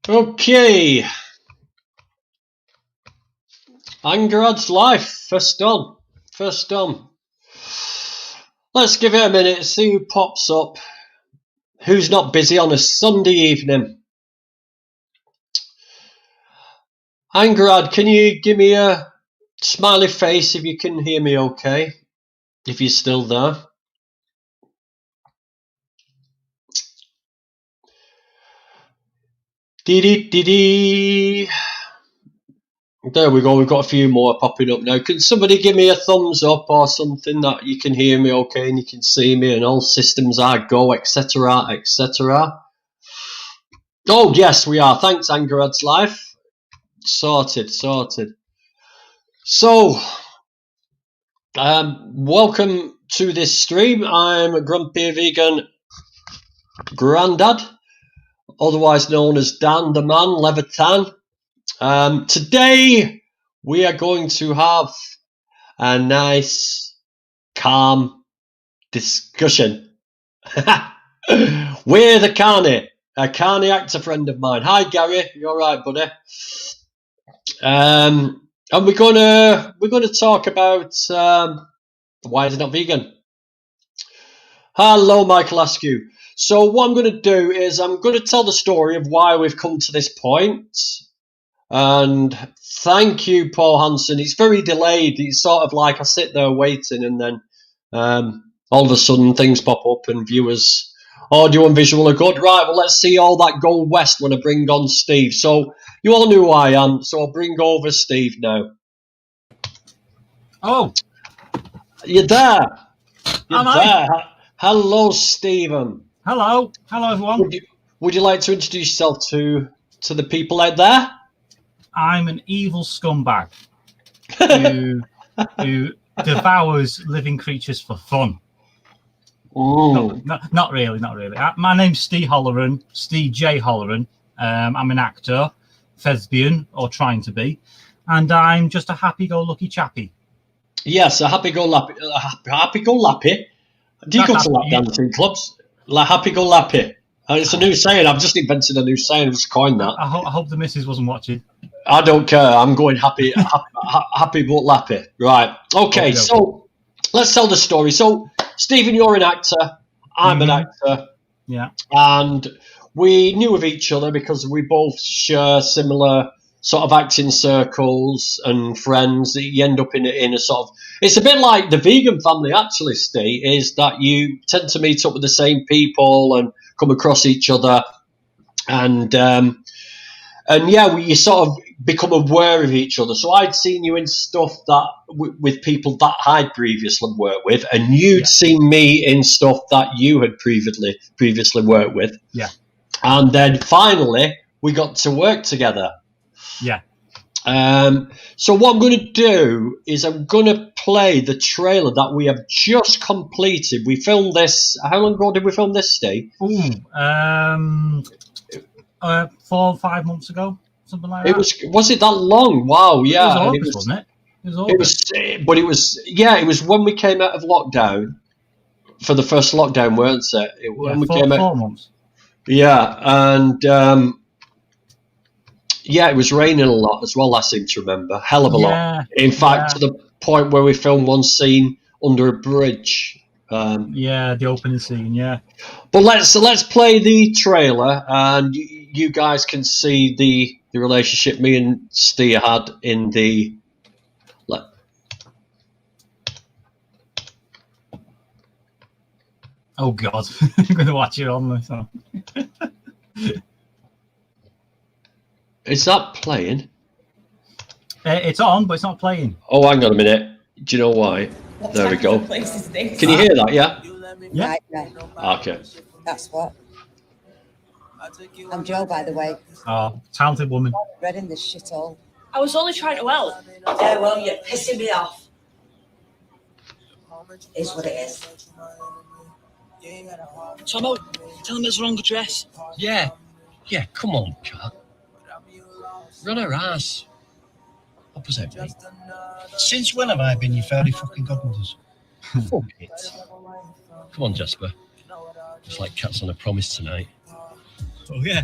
Okay. Angrad's life. First done. Let's give it a minute, see who pops up. Who's not busy on a Sunday evening? Angrad, can you give me a smiley face if you can hear me okay? If you're still there. Dee. There we go, we've got a few more popping up now. Can somebody give me a thumbs up or something that you can hear me okay and you can see me and all systems are go, etc, etc. Oh, yes, we are. Thanks, Angrad's life. Sorted. So, welcome to this stream. I'm a Grumpy Vegan Grandad, otherwise known as Dan the Man Levitan. Today, we are going to have a nice, calm discussion with a carny actor friend of mine. Hi, Gary. You all right, buddy? And we're gonna talk about why is it not vegan. Hello, Michael Askew. So what I'm going to do is I'm going to tell the story of why we've come to this point. And thank you, Paul Hansen. It's very delayed. It's sort of like I sit there waiting and then all of a sudden things pop up and viewers, audio and visual are good. Right, well, let's see all that go west when I bring on Steve. So you all knew who I am, so I'll bring over Steve now. Oh. You're there. You're Am there. I? Hello, Stephen. Hello, everyone. Would you like to introduce yourself to the people out there? I'm an evil scumbag who devours living creatures for fun. No, not really. My name's Steve Holleran, Steve J. Holleran. I'm an actor, thespian, or trying to be, and I'm just a happy-go-lucky chappy. Yes, a happy-go-lappy. Happy-go-lappy? Do you go to lap dancing clubs? Like happy-go-lappy. It's a new saying. I've just invented a new saying. I've just coined that. I hope the missus wasn't watching. I don't care. I'm going happy but lappy. Right. Okay, so let's tell the story. So, Stephen, you're an actor. I'm an actor. Yeah. And we knew of each other because we both share similar sort of acting circles and friends. You end up in a sort of... It's a bit like the vegan family, actually, Steve, is that you tend to meet up with the same people and come across each other. And yeah, you sort of become aware of each other. So I'd seen you in stuff that with people that I'd previously worked with, and you'd seen me in stuff that you had previously worked with. Yeah. And then finally, we got to work together. Yeah. So what I'm going to do is I'm going to play the trailer that we have just completed. We filmed this. How long ago did we film this, Steve? 4 or 5 months ago, something like that. Was it that long? Wow, yeah. It was August, wasn't it? It was when we came out of lockdown for the first lockdown, weren't it? 4 months. Yeah, and it was raining a lot as well. I seem to remember, hell of a lot. In fact, to the point where we filmed one scene under a bridge. The opening scene. Yeah. But let's play the trailer, and you guys can see the relationship me and Steve had in the. Oh God, I'm going to watch it on this. Is that playing? It's on, but it's not playing. Oh, hang on a minute. Do you know why? What there we go. Place is this? Can you hear that? Yeah. Yeah. Okay. That's what. I'm Joe, by the way. Oh, talented woman. Read in this shithole. I was only trying to help. Yeah, well, you're pissing me off. Is what it is. Tomo, tell him it's the wrong address. Yeah, come on, cat. Run her ass. Opposite me. Since when have I been your fairy fucking godmothers? Fuck it. Come on, Jasper. It's like cats on a promise tonight. Oh yeah.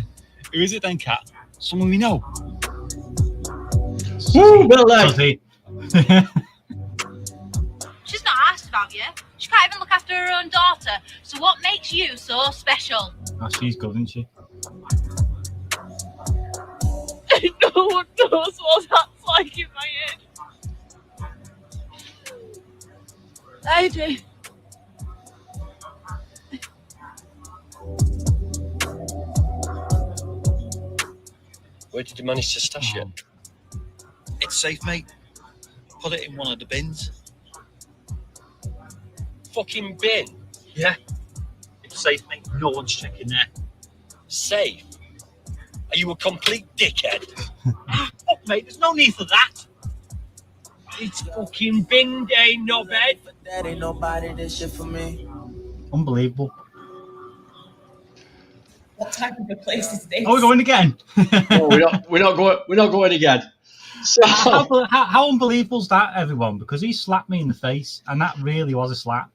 Who is it then, Cat? Someone we know. Woo, Billy. Susie. She's not asked about you. She can't even look after her own daughter. So what makes you so special? Oh, she's good, isn't she? No one knows what that's like in my head. I do. Where did you manage to stash it? It's safe, mate. Put it in one of the bins. Fucking bin. Yeah. It's safe, mate. No one's checking there. Safe. Are you a complete dickhead? Fuck, mate. There's no need for that. It's fucking bin day, no bed. That ain't nobody this shit for me. Unbelievable. What type of a place is this? Oh, we're going again. No, we're not going again. So How unbelievable is that, everyone? Because he slapped me in the face, and that really was a slap.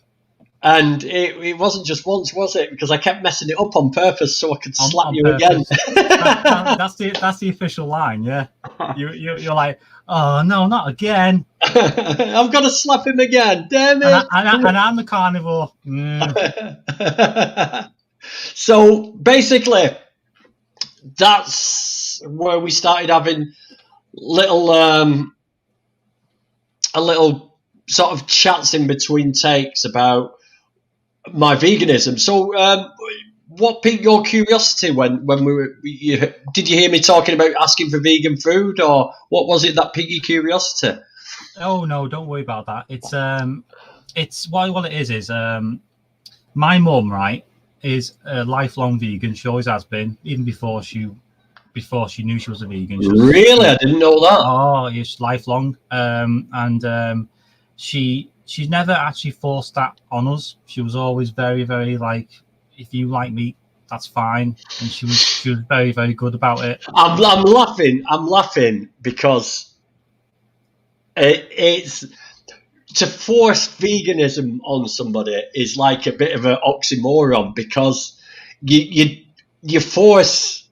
and it wasn't just once, was it? Because I kept messing it up on purpose so I could slap On you purpose. again. That's the official line, yeah. You're like, oh no, not again. I've got to slap him again. Damn it! And I'm the carnivore. So basically, that's where we started having a little sort of chats in between takes about my veganism. So, what piqued your curiosity when we were? Did you hear me talking about asking for vegan food, or what was it that piqued your curiosity? Oh no, don't worry about that. It's what it is. My mum, right, is a lifelong vegan. She always has been, even before she knew she was a vegan. Really, I didn't know that. Oh, it's lifelong. She's never actually forced that on us. She was always very, very like, if you like meat, that's fine. And she was very, very good about it. I'm laughing because it's to force veganism on somebody is like a bit of an oxymoron, because you force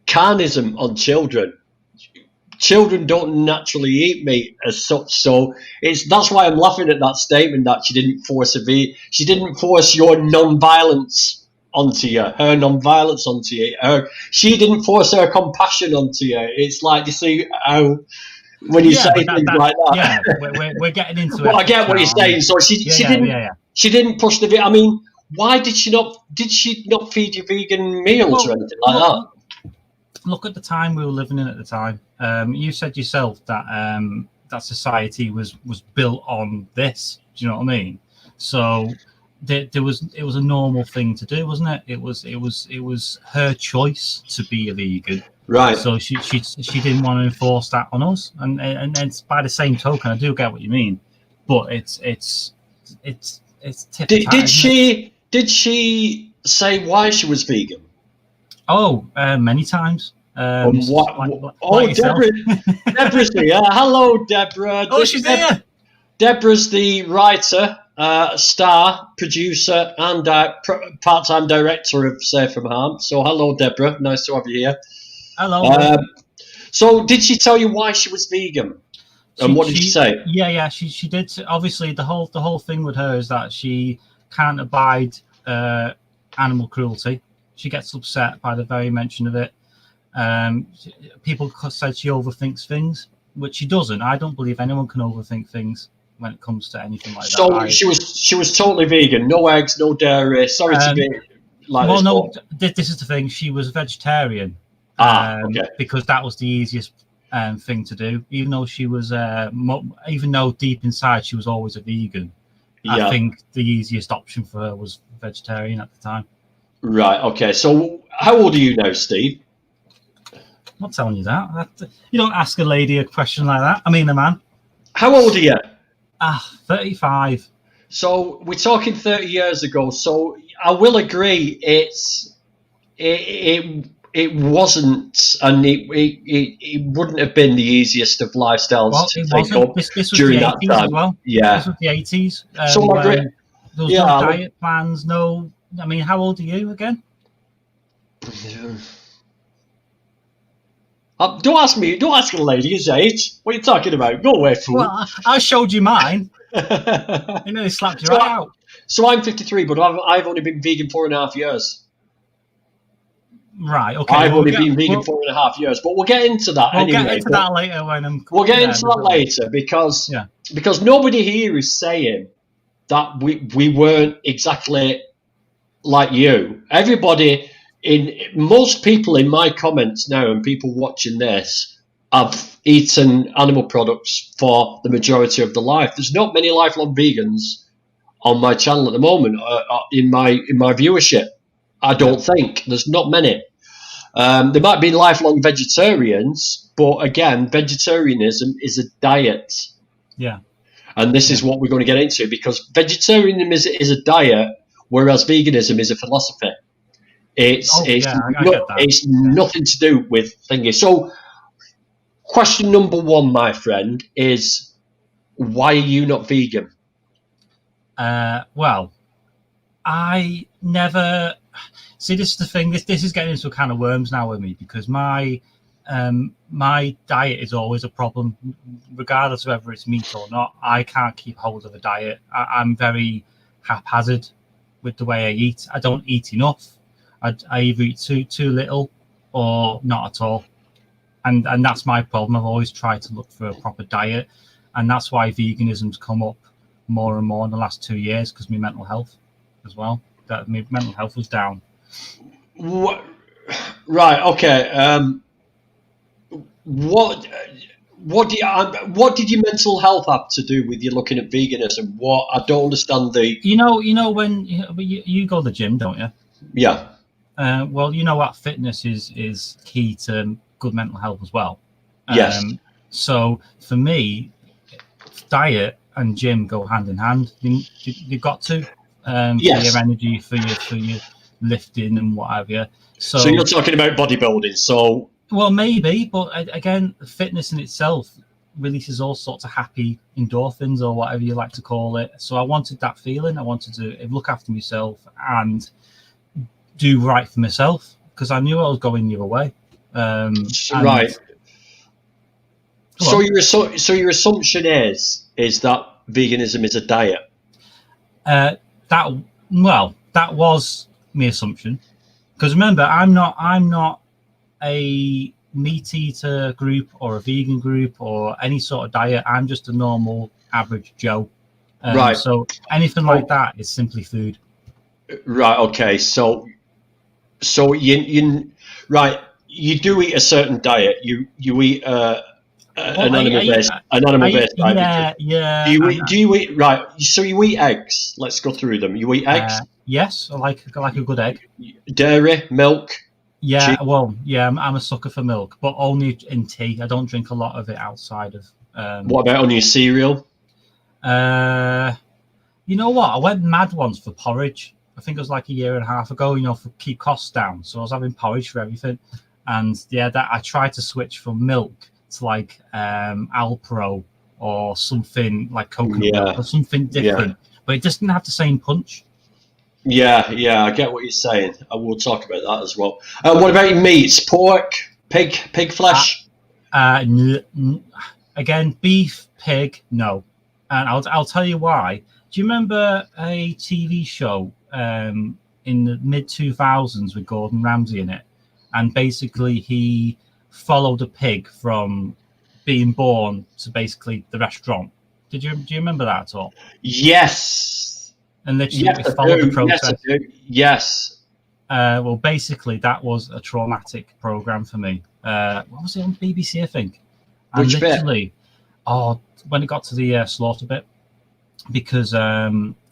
carnism on children. Children don't naturally eat meat as such, so that's why I'm laughing at that statement that she didn't force she didn't force your non-violence onto you, her non-violence onto you. She didn't force her compassion onto you. It's like, you see how when you say things like that. Yeah, we're getting into it. Well, I get what you're saying. So she didn't push the. I mean, why did she not? Did she not feed you vegan meals or anything like that? Look at the time we were living in at the time. You said yourself that that society was built on this. Do you know what I mean? So it was a normal thing to do, wasn't it? It was her choice to be a vegan. Right. So she didn't want to enforce that on us, and it's by the same token, I do get what you mean, but it's Did she say why she was vegan? Oh, many times. Deborah's here. Hello, Deborah. Oh, she's here. Deborah's the writer, star, producer, and part-time director of Safe from Harm. So, hello, Deborah. Nice to have you here. Hello. So, did she tell you why she was vegan? And what did she say? Yeah, she did. Obviously, the whole thing with her is that she can't abide animal cruelty. She gets upset by the very mention of it. People said she overthinks things, which she doesn't. I don't believe anyone can overthink things when it comes to anything like that. So she was totally vegan, no eggs, no dairy. Sorry to be like this. Well, no, this is the thing. She was a vegetarian. Okay. Because that was the easiest thing to do. Even though she was, even though deep inside she was always a vegan. Yeah. I think the easiest option for her was vegetarian at the time. Right. Okay. So, how old are you now, Steve? I'm not telling you that. You don't ask a lady a question like that. I mean, a man. How old are you? 35. So we're talking 30 years ago. So I will agree, it wasn't, and it wouldn't have been the easiest of lifestyles to take up this was during the that 80s time. as well. Yeah. This was the 80s. So I agree. There was no diet plans. No. I mean, how old are you again? Don't ask me. Don't ask a lady his age. What are you talking about? Go away, fool. Well, I showed you mine. You nearly slapped you right out. So I'm 53, but I've only been vegan 4.5 years. Right. Okay. I've only been vegan 4.5 years, but we'll get into that We'll anyway. get into that later when I'm. We'll get into that later because nobody here is saying that we weren't exactly like you. Everybody most people in my comments now and people watching this have eaten animal products for the majority of their life. There's not many lifelong vegans on my channel at the moment in my viewership. I don't think there's not many. There might be lifelong vegetarians, but again, vegetarianism is a diet. Yeah. And this is what we're going to get into, because vegetarianism is a diet, whereas veganism is a philosophy. It's nothing to do with thingy. So, question number one, my friend, is why are you not vegan? Well, I never see. This is the thing. This is getting into a can of worms now with me, because my diet is always a problem, regardless of whether it's meat or not. I can't keep hold of a diet. I'm very haphazard with the way I eat. I don't eat enough. I either eat too little or not at all, and that's my problem. I've always tried to look for a proper diet, and that's why veganism's come up more and more in the last 2 years, because my mental health as well. That my mental health was down. What? Right. Okay. What did your mental health have to do with you looking at veganism? What? I don't understand the. You know when you go to the gym, don't you? Yeah. Well, you know what, fitness is key to good mental health as well. Yes. So for me, diet and gym go hand in hand. You've got to for your energy, for your lifting and whatever. So you're talking about bodybuilding. So well, maybe, but again, fitness in itself releases all sorts of happy endorphins or whatever you like to call it. So I wanted that feeling. I wanted to look after myself and do right for myself, because I knew I was going the other way. Right. So your assumption is that veganism is a diet. That was my assumption, because remember, I'm not a meat eater group or a vegan group or any sort of diet. I'm just a normal average Joe. Right. So anything like that is simply food. Right. Okay. So you right. You do eat a certain diet. You eat an animal-based diet. Yeah. Do you eat right? So you eat eggs. Let's go through them. You eat eggs. Yes, I like a good egg. Dairy, milk. Yeah, well, yeah, I'm a sucker for milk, but only in tea. I don't drink a lot of it outside of. What about on your cereal? You know what? I went mad once for porridge. I think it was like a year and a half ago. For keep costs down, so I was having porridge for everything, and that I tried to switch from milk to like Alpro or something like coconut milk or something different, but it just didn't have the same punch. Yeah, I get what you're saying. I will talk about that as well. What about your meats? Pork, pig flesh? Again, beef, pig, no. And I'll tell you why. Do you remember a TV show in the mid-2000s with Gordon Ramsay in it? And basically he followed a pig from being born to basically the restaurant. Do you remember that at all? Yes. And literally followed the process. Yes. Well, basically, that was a traumatic program for me. What was it on BBC? I think. And Which literally, bit? When it got to the slaughter bit, because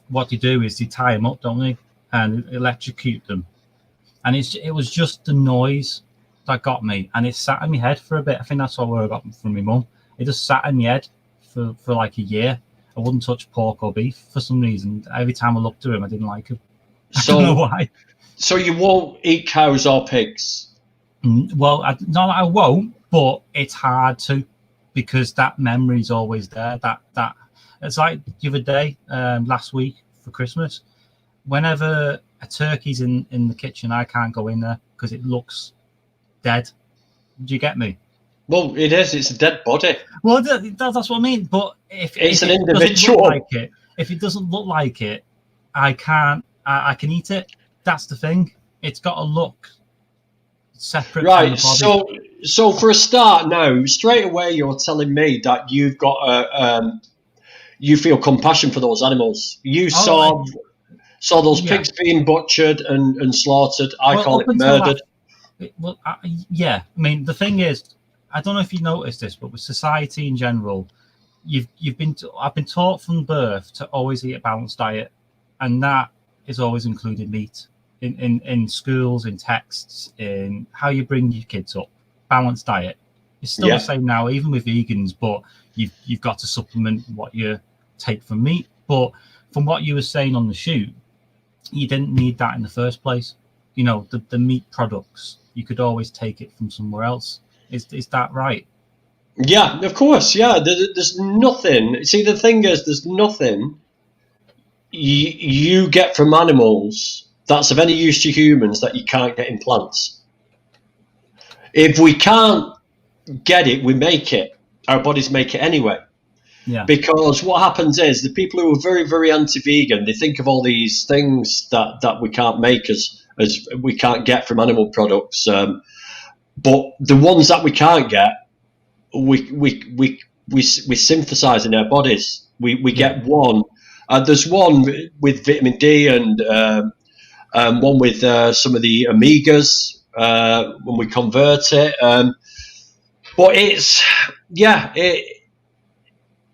what they do is they tie them up, don't they, and electrocute them, and it was just the noise that got me, and it sat in my head for a bit. I think that's what I got from my mum. It just sat in my head for like a year. I wouldn't touch pork or beef for some reason. Every time I looked at him, I didn't like him. I don't know why. So you won't eat cows or pigs? Well, not that I won't, but it's hard to, because that memory's always there. That it's like the other day, last week for Christmas, whenever a turkey's in the kitchen, I can't go in there because it looks dead. Do you get me? Well, it is. It's a dead body. Well, that's what I mean. But if It's if an it doesn't individual. look like it, if it doesn't look like it, I can't. I can eat it. That's the thing. It's got to look separate. Right. From the body. So for a start, now straight away, you're telling me that you've got you feel compassion for those animals. You saw those pigs being butchered and slaughtered. I call it murdered. Yeah. I mean, the thing is, I don't know if you noticed this, but with society in general, I've been taught from birth to always eat a balanced diet, and that is always included meat in schools, in texts, in how you bring your kids up. Balanced diet. It's still the same now, even with vegans, but you've got to supplement what you take from meat. But from what you were saying on the shoot, you didn't need that in the first place. You know, the meat products, you could always take it from somewhere else. Is that right? Yeah, of course. Yeah, there's nothing. See, the thing is, there's nothing you get from animals that's of any use to humans that you can't get in plants. If we can't get it, we make it. Our bodies make it anyway. Yeah. Because what happens is the people who are very, very anti-vegan, they think of all these things that we can't make as we can't get from animal products. But the ones that we can't get, we synthesize in our bodies. We get one. There's one with vitamin D and one with some of the omegas when we convert it. But it's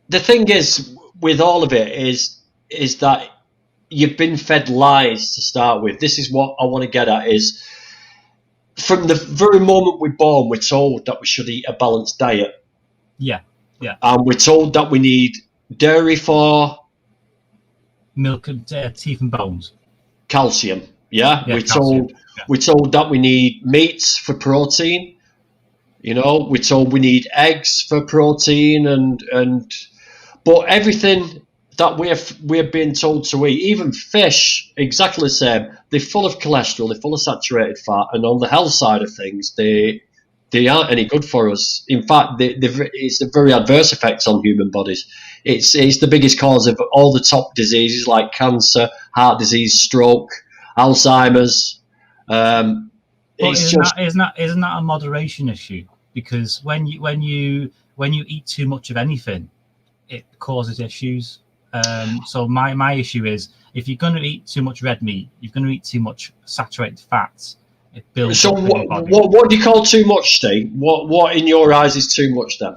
the thing is with all of it is that you've been fed lies to start with. This is what I want to get at is from the very moment we're born, we're told that we should eat a balanced diet. Yeah, yeah. And we're told that we need dairy for milk and teeth and bones. Calcium. Yeah, we're calcium. told that we need meats for protein. You know, we're told we need eggs for protein and but everything that we're being told to eat, even fish, exactly the same. They're full of cholesterol, they're full of saturated fat, and on the health side of things, they aren't any good for us. In fact, it's a very adverse effects on human bodies. It's the biggest cause of all the top diseases like cancer, heart disease, stroke, Alzheimer's. Isn't that a moderation issue? Because when you eat too much of anything, it causes issues. So my issue is if you're going to eat too much red meat, you're going to eat too much saturated fats. It builds. So what do you call too much, Steve? What in your eyes is too much then?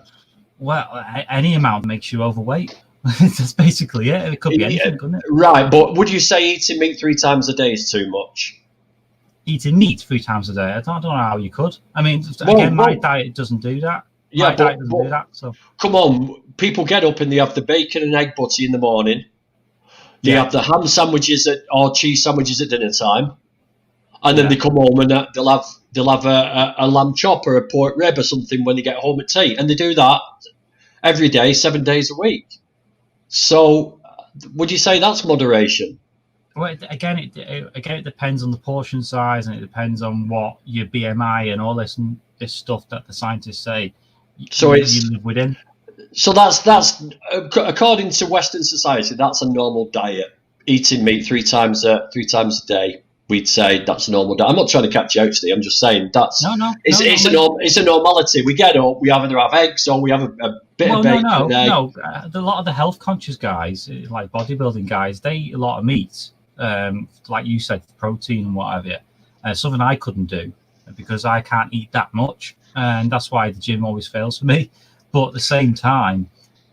Well, any amount makes you overweight. That's basically it. It could be anything, couldn't it? Right, but would you say eating meat 3 times a day is too much? Eating meat 3 times a day? I don't know how you could. I mean, my diet doesn't do that. My diet doesn't do that. So come on, people get up and they have the bacon and egg butty in the morning. They have the ham sandwiches or cheese sandwiches at dinner time, and then they come home and they'll have a lamb chop or a pork rib or something when they get home at tea, and they do that every day, 7 days a week. So, would you say that's moderation? Well, again, it depends on the portion size, and it depends on what your BMI and all this stuff that the scientists say. So you live within. So that's according to Western society, that's a normal diet. Eating meat 3 times a day, we'd say that's a normal diet. I'm not trying to catch you out, Steve. I'm just saying it's a normality. We get up, we either have eggs or we have a bit of bacon. No. A lot of the health conscious guys, like bodybuilding guys, they eat a lot of meat. Like you said, protein and what have you. Something I couldn't do because I can't eat that much, and that's why the gym always fails for me. But at the same time,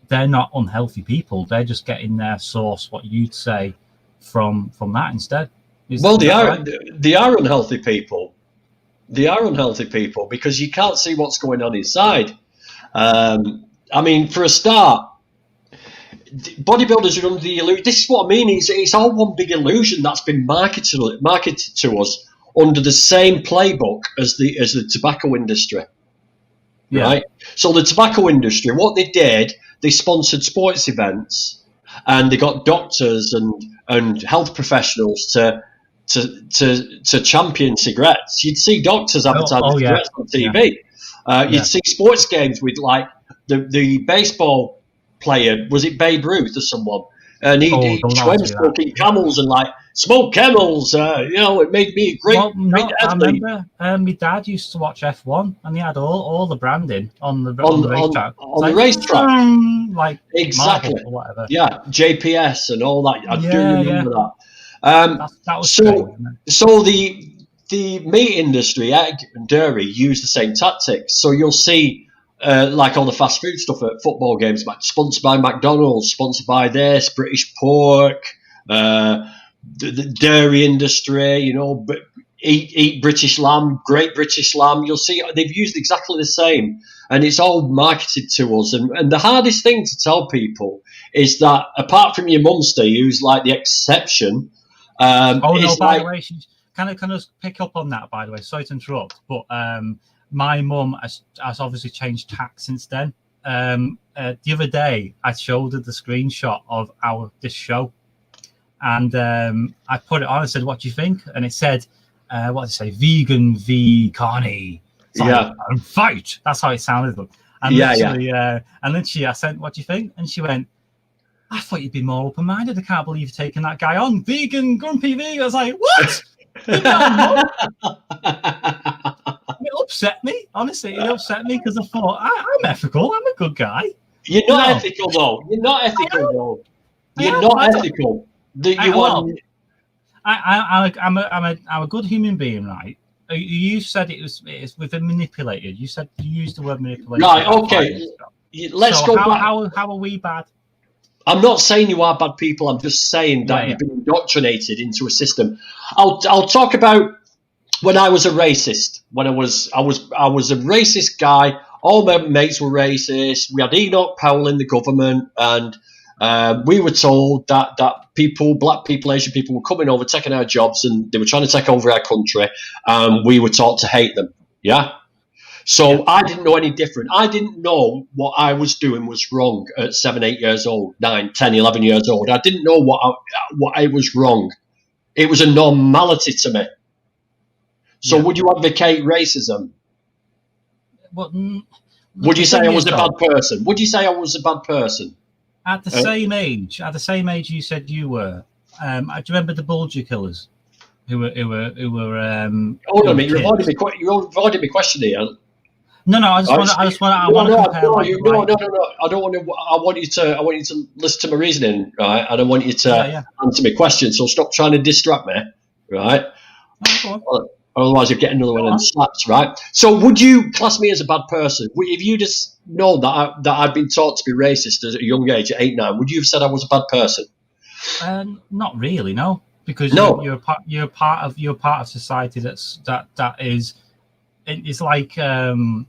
they're not unhealthy people. They're just getting their source, what you'd say, from that instead. They are unhealthy people. They are unhealthy people because you can't see what's going on inside. I mean, for a start, bodybuilders are under the illusion. This is what I mean. It's all one big illusion that's been marketed to us under the same playbook as the tobacco industry. Yeah. Right. So the tobacco industry, what they did, they sponsored sports events, and they got doctors and health professionals to to champion cigarettes. You'd see doctors advertising cigarettes on TV. You'd see sports games with like the baseball player, was it Babe Ruth or someone? And he'd swim smoking camels and like smoke camels. It made me a great. I remember my dad used to watch F1, and he had all the branding on the racetrack. On the racetrack, like exactly or whatever. Yeah, JPS and all that. I do remember that. That was so the meat industry, egg and dairy, use the same tactics. So you'll see. Like all the fast food stuff at football games, like sponsored by McDonald's, sponsored by this, British pork, the dairy industry, eat British lamb, great British lamb. You'll see they've used exactly the same, and it's all marketed to us. And the hardest thing to tell people is that apart from your mum, Steve, who's like the exception. By the way, can I pick up on that? By the way, sorry to interrupt, but my mum has obviously changed tack since then. The other day, I showed her the screenshot of this show, and I put it on and said, "What do you think?" And it said, "What did it say? Vegan v carny." And fight. That's how it sounded. And and then I said, "What do you think?" And she went, "I thought you'd be more open-minded. I can't believe you're taking that guy on. Vegan, grumpy vegan." I was like, "What?" It upset me, honestly. It upset me because I thought I'm ethical. I'm a good guy. You're not ethical, though. You're not ethical. I'm a good human being, right? You said we've been manipulated. You said you used the word manipulation. Right. Okay. Let's go back. How are we bad? I'm not saying you are bad people. I'm just saying that you've been indoctrinated into a system. I'll talk about when I was a racist. When I was a racist guy. All my mates were racist. We had Enoch Powell in the government, and we were told that people, black people, Asian people, were coming over, taking our jobs, and they were trying to take over our country. We were taught to hate them. Yeah. So I didn't know any different. I didn't know what I was doing was wrong at 7, 8 years old, 9, 10, 11 years old. I didn't know what I was wrong. It was a normality to me. So would you advocate racism? Would you say I was a bad person? Would you say I was a bad person? At the same age you said you were. Do you remember the Bulger killers? Who were hold on a minute, you're avoiding me question here. No, I want to compare. No, I don't want to. I want you to listen to my reasoning, right? And I want you to answer my question. So stop trying to distract me, right? Otherwise, you'll get another one and slaps, right? So, would you class me as a bad person? If you just know that I'd been taught to be racist at a young age, at 8, 9, would you have said I was a bad person? Not really, no, because you're part of society that is. It's like the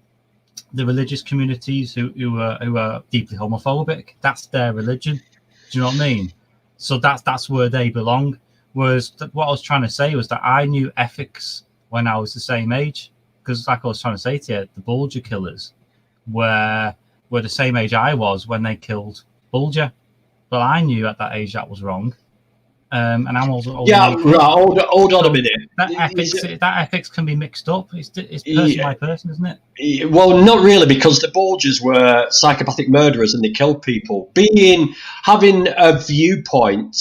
religious communities who are deeply homophobic. That's their religion. Do you know what I mean? So that's where they belong. Whereas what I was trying to say was that I knew ethics when I was the same age, because like I was trying to say to you, the Bulger killers were the same age I was when they killed Bulger. But I knew at that age that was wrong. And I'm also hold on a minute. That ethics can be mixed up. It's person by person, isn't it? Well, not really, because the Bulgers were psychopathic murderers and they killed people. Having a viewpoint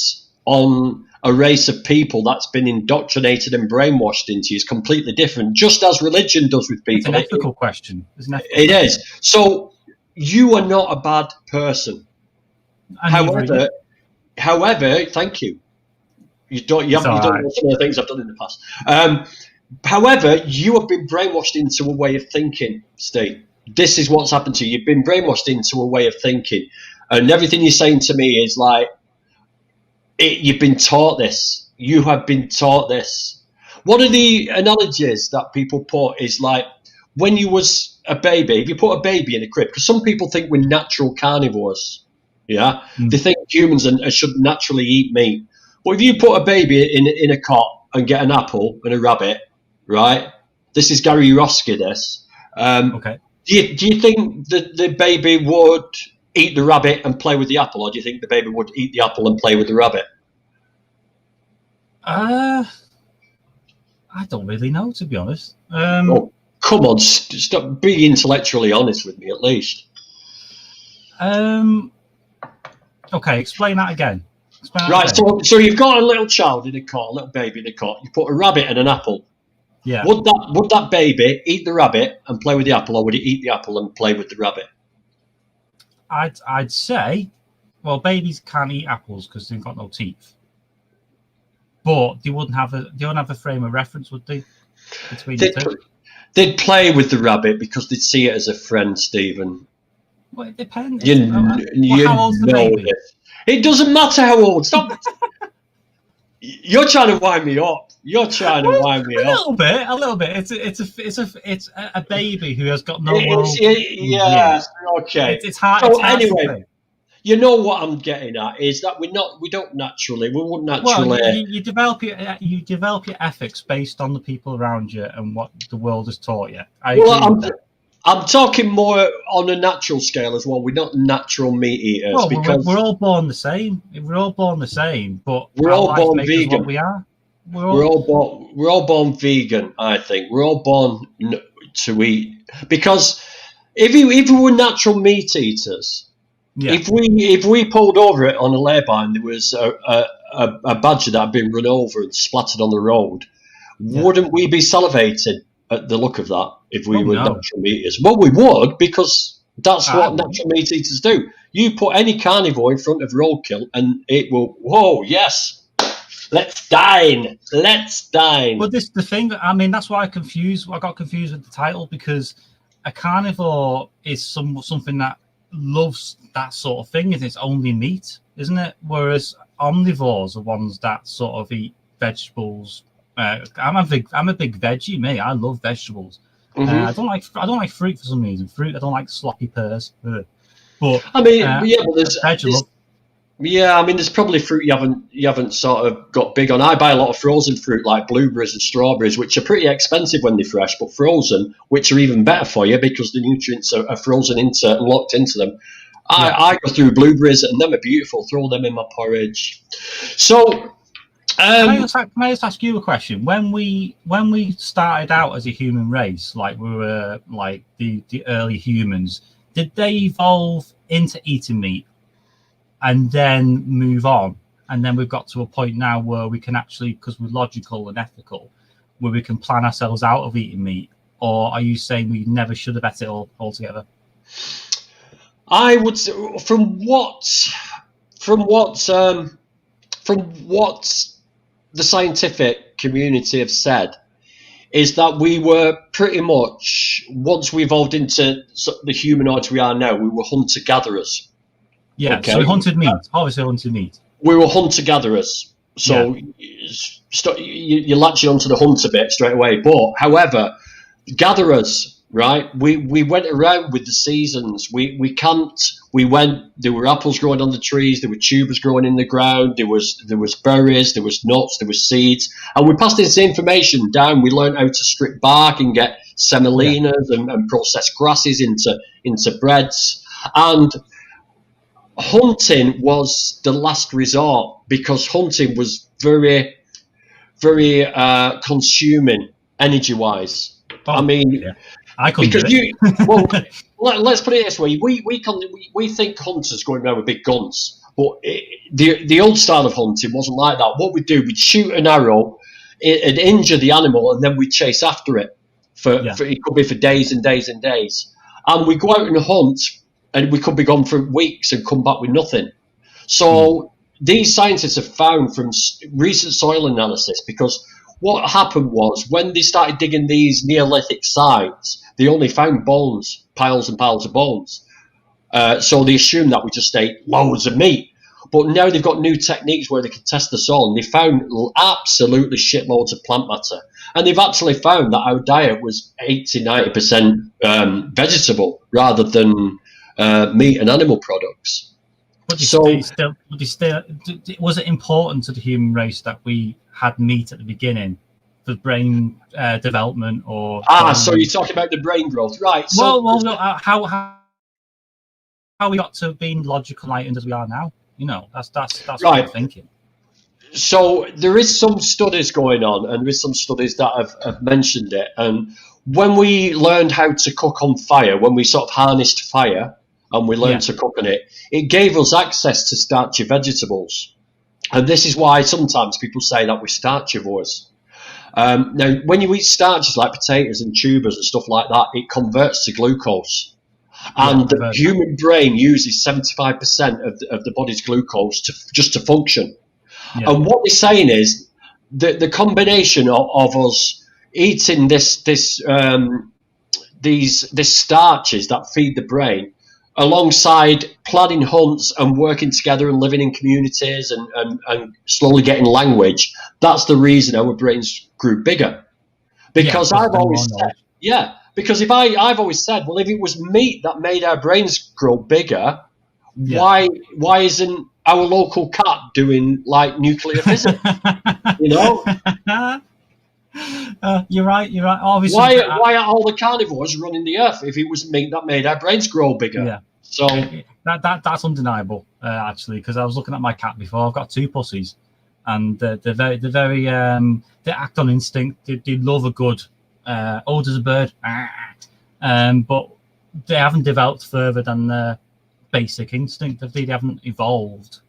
on a race of people that's been indoctrinated and brainwashed into you is completely different, just as religion does with people. It's an ethical question. It is. So you are not a bad person. However, thank you. You haven't done some of the things I've done in the past. However, you have been brainwashed into a way of thinking, Steve. This is what's happened to you. You've been brainwashed into a way of thinking. And everything you're saying to me is like, you've been taught this. You have been taught this. One of the analogies that people put is like, when you was a baby, if you put a baby in a crib, because some people think we're natural carnivores. Yeah, they think humans should naturally eat meat. But if you put a baby in a cot and get an apple and a rabbit, right? This is Gary Roski. This. Okay. Do you think that the baby would eat the rabbit and play with the apple, or do you think the baby would eat the apple and play with the rabbit? I don't really know, to be honest. Oh, come on, stop being intellectually honest with me, at least. Okay, explain that again. Right, so you've got a little child in a cot, a little baby in a cot. You put a rabbit and an apple. Yeah. Would that baby eat the rabbit and play with the apple, or would it eat the apple and play with the rabbit? I'd say, well, babies can't eat apples because they've got no teeth. But they wouldn't have a frame of reference, would they? Between the two. They'd play with the rabbit because they'd see it as a friend, Stephen. Well, it depends. You how old's the baby? It doesn't matter how old. Stop. You're trying to wind me up. A little bit. It's a baby who has got no. Yeah. Okay. It's hard. So it's hard anyway, to you know what I'm getting at is that we wouldn't naturally. Well, you develop your ethics based on the people around you and what the world has taught you. I'm talking more on a natural scale as well. We're not natural meat eaters because we're all born the same. We're all born the same, but we're all born vegan. What we are. We're all born vegan. I think we're all born to eat because if we were natural meat eaters, if we pulled over it on a lay-by and there was a badger that had been run over and splattered on the road, wouldn't we be salivating at the look of that if we were natural meat eaters? Well, we would, because that's what natural meat eaters do. You put any carnivore in front of roadkill and it will, whoa, yes, let's dine. But this the thing. I mean, that's why I got confused with the title, because a carnivore is something that loves that sort of thing, and it's only meat, isn't it? Whereas omnivores are ones that sort of eat vegetables. I'm a big veggie, me. I love vegetables. Mm-hmm. I don't like fruit for some reason. I don't like sloppy pears. But I mean, there's probably fruit you haven't sort of got big on. I buy a lot of frozen fruit like blueberries and strawberries, which are pretty expensive when they're fresh, but frozen, which are even better for you because the nutrients are frozen into and locked into them. I go through blueberries and them are beautiful. Throw them in my porridge. So. Can I just ask you a question? When we started out as a human race, like we were like the early humans, did they evolve into eating meat and then move on? And then we've got to a point now where we can actually, because we're logical and ethical, where we can plan ourselves out of eating meat? Or are you saying we never should have ate it altogether? I would say, from what the scientific community have said, is that we were pretty much, once we evolved into the humanoids we are now, we were hunter-gatherers. Yeah, okay? So we hunted meat. Obviously hunted meat. We were hunter-gatherers. So you're latching onto the hunter bit straight away. But, however, gatherers, right? We went around with the seasons. We camped. We went. There were apples growing on the trees. There were tubers growing in the ground. There was berries. There was nuts. There was seeds. And we passed this information down. We learned how to strip bark and get semolinas and process grasses into breads. And hunting was the last resort because hunting was very, very consuming energy-wise. I mean. Yeah. I couldn't do it. Let's put it this way: we think hunters going around with big guns, but the old style of hunting wasn't like that. What we'd do, we'd shoot an arrow, it'd injure the animal, and then we'd chase after it. For it could be for days and days and days, and we'd go out and hunt, and we could be gone for weeks and come back with nothing. So these scientists have found from recent soil analysis, because what happened was when they started digging these Neolithic sites, they only found bones, piles and piles of bones. So they assumed that we just ate loads of meat. But now they've got new techniques where they can test the soil, and they found absolutely shitloads of plant matter. And they've actually found that our diet was 80-90% vegetable rather than meat and animal products. But was it important to the human race that we had meat at the beginning for brain development or? So you're talking about the brain growth, right? So, how we got to being logical enlightened as we are now? You know, that's right. what I'm thinking. So there is some studies going on, and there is some studies that have mentioned it. And when we learned how to cook on fire, when we sort of harnessed fire and we learned to cook on it, it gave us access to starchy vegetables. And this is why sometimes people say that we're starchivores. Now, when you eat starches like potatoes and tubers and stuff like that, it converts to glucose. And the human brain uses 75% of the body's glucose just to function. Yeah. And what they're saying is that the combination of us eating these starches that feed the brain, alongside planning hunts and working together and living in communities and slowly getting language, that's the reason our brains grew bigger. Because I've always said, because I've always said, well, if it was meat that made our brains grow bigger, why isn't our local cat doing like nuclear physics? You know? You're right. Obviously, why are all the carnivores running the earth if it was meat that made our brains grow bigger? Yeah. So that's undeniable, actually, because I was looking at my cat before. I've got 2 pussies, and they're very they act on instinct. They love a good there's a bird, but they haven't developed further than their basic instinct. They haven't evolved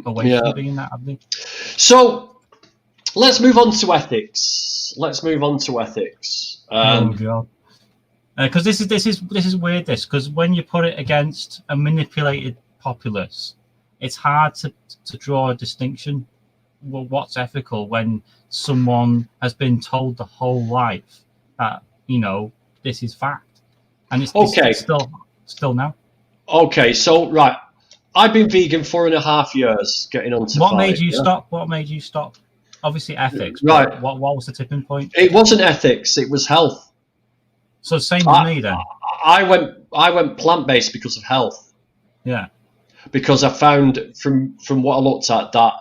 away from being that, have they? So let's move on to ethics. Oh God. Because this is weird. Because when you put it against a manipulated populace, it's hard to draw a distinction. Well, what's ethical when someone has been told the whole life that this is fact, and it's still now. Okay, so right, I've been vegan 4.5 years, getting on to What made you stop? What made you stop? Obviously ethics, right? What was the tipping point? It wasn't ethics; it was health. So same with me then. I went plant-based because of health. Yeah. Because I found from what I looked at that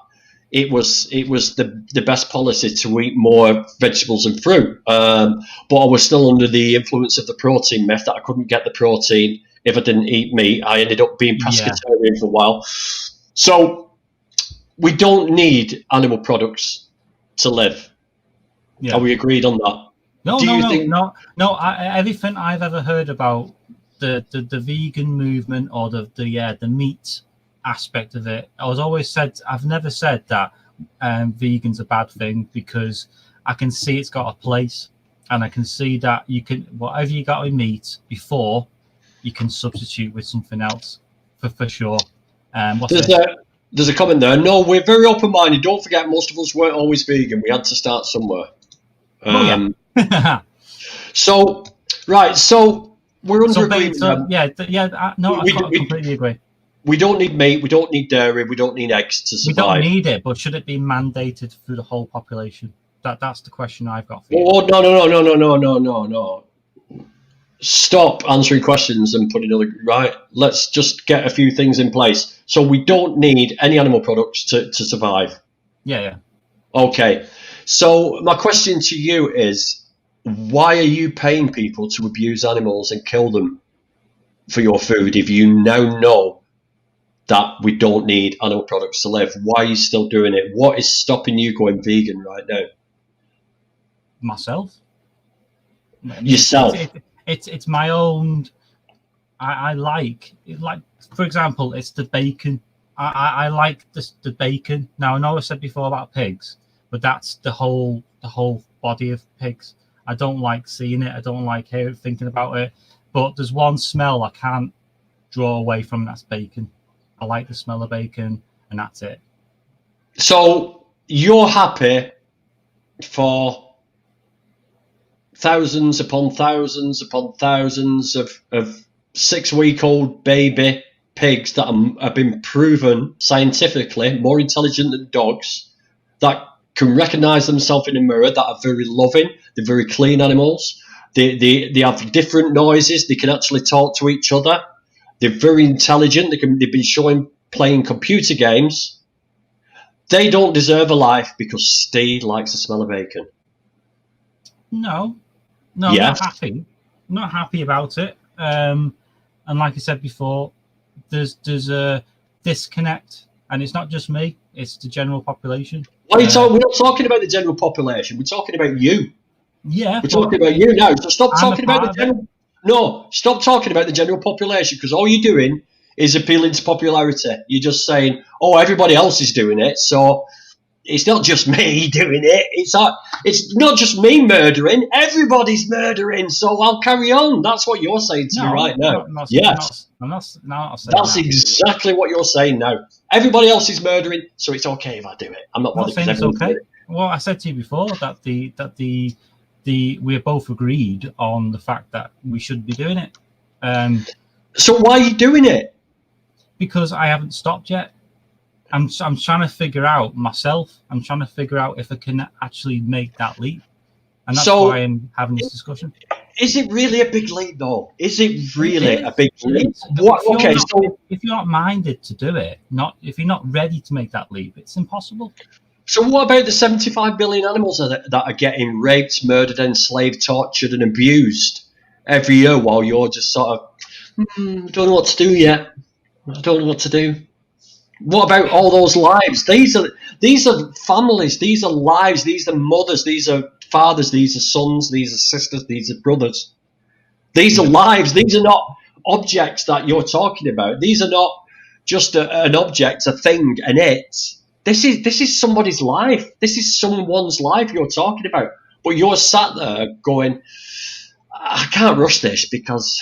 it was the best policy to eat more vegetables and fruit. But I was still under the influence of the protein myth that I couldn't get the protein if I didn't eat meat. I ended up being pescatarian for a while. So we don't need animal products to live. Yeah. Are we agreed on that? No. Everything I've ever heard about the vegan movement or the meat aspect of it, I've never said that vegan's a bad thing, because I can see it's got a place, and I can see that you can, whatever you got with meat before, you can substitute with something else for sure. There's a comment there. No, we're very open-minded. Don't forget, most of us weren't always vegan. We had to start somewhere. So we're under agreement. I completely agree. We don't need meat. We don't need dairy. We don't need eggs to survive. We don't need it, but should it be mandated through the whole population? That's the question I've got for you. Oh, no. Stop answering questions and putting other right. Let's just get a few things in place. So we don't need any animal products to survive. Yeah. Okay. So my question to you is, why are you paying people to abuse animals and kill them for your food if you now know that we don't need animal products to live? Why are you still doing it? What is stopping you going vegan right now? Myself. Yourself. It's my own. I like, for example, it's the bacon. I like the bacon. Now I know I said before about pigs, but that's the whole body of pigs. I don't like seeing it. I don't like thinking about it. But there's one smell I can't draw away from, and that's bacon. I like the smell of bacon, and that's it. So you're happy for thousands upon thousands upon thousands of 6-week-old baby pigs that have been proven scientifically more intelligent than dogs, that can recognise themselves in a mirror, that are very loving, they're very clean animals, they have different noises, they can actually talk to each other, they're very intelligent, they've been shown playing computer games. They don't deserve a life because Steve likes the smell of bacon. No, yes. Not happy about it. And like I said before, there's a disconnect. and it's not just me; it's the general population. Why are you talking? We're not talking about the general population. We're talking about you. Yeah, We're talking about you now. So stop I'm talking a about part the of it. general. No, stop talking about the general population, because all you're doing is appealing to popularity. You're just saying, "Oh, everybody else is doing it, so it's not just me doing it. It's not just me murdering. Everybody's murdering, so I'll carry on." That's what you're saying to me right now. Yes, I'm not saying that's that. exactly what you're saying now. Everybody else is murdering, so it's okay if I do it. I'm not I'm not bothered saying because it's everyone's okay. doing it. Well, I said to you before that we're both agreed on the fact that we should be doing it. So why are you doing it? Because I haven't stopped yet. I'm trying to figure out myself. I'm trying to figure out if I can actually make that leap, and that's why I'm having this discussion. Is it really a big leap, though? Is it really a big leap? If you're not minded to do it, if you're not ready to make that leap, it's impossible. So what about the 75 billion animals that are getting raped, murdered, enslaved, tortured, and abused every year, while you're just sort of, I don't know what to do yet. I don't know what to do. What about all those lives? These are families. These are lives. These are mothers. These are fathers. These are sons. These are sisters. These are brothers. These are lives. These are not objects that you're talking about. These are not just an object, a thing, an it. This is somebody's life. This is someone's life you're talking about. But you're sat there going, I can't rush this because...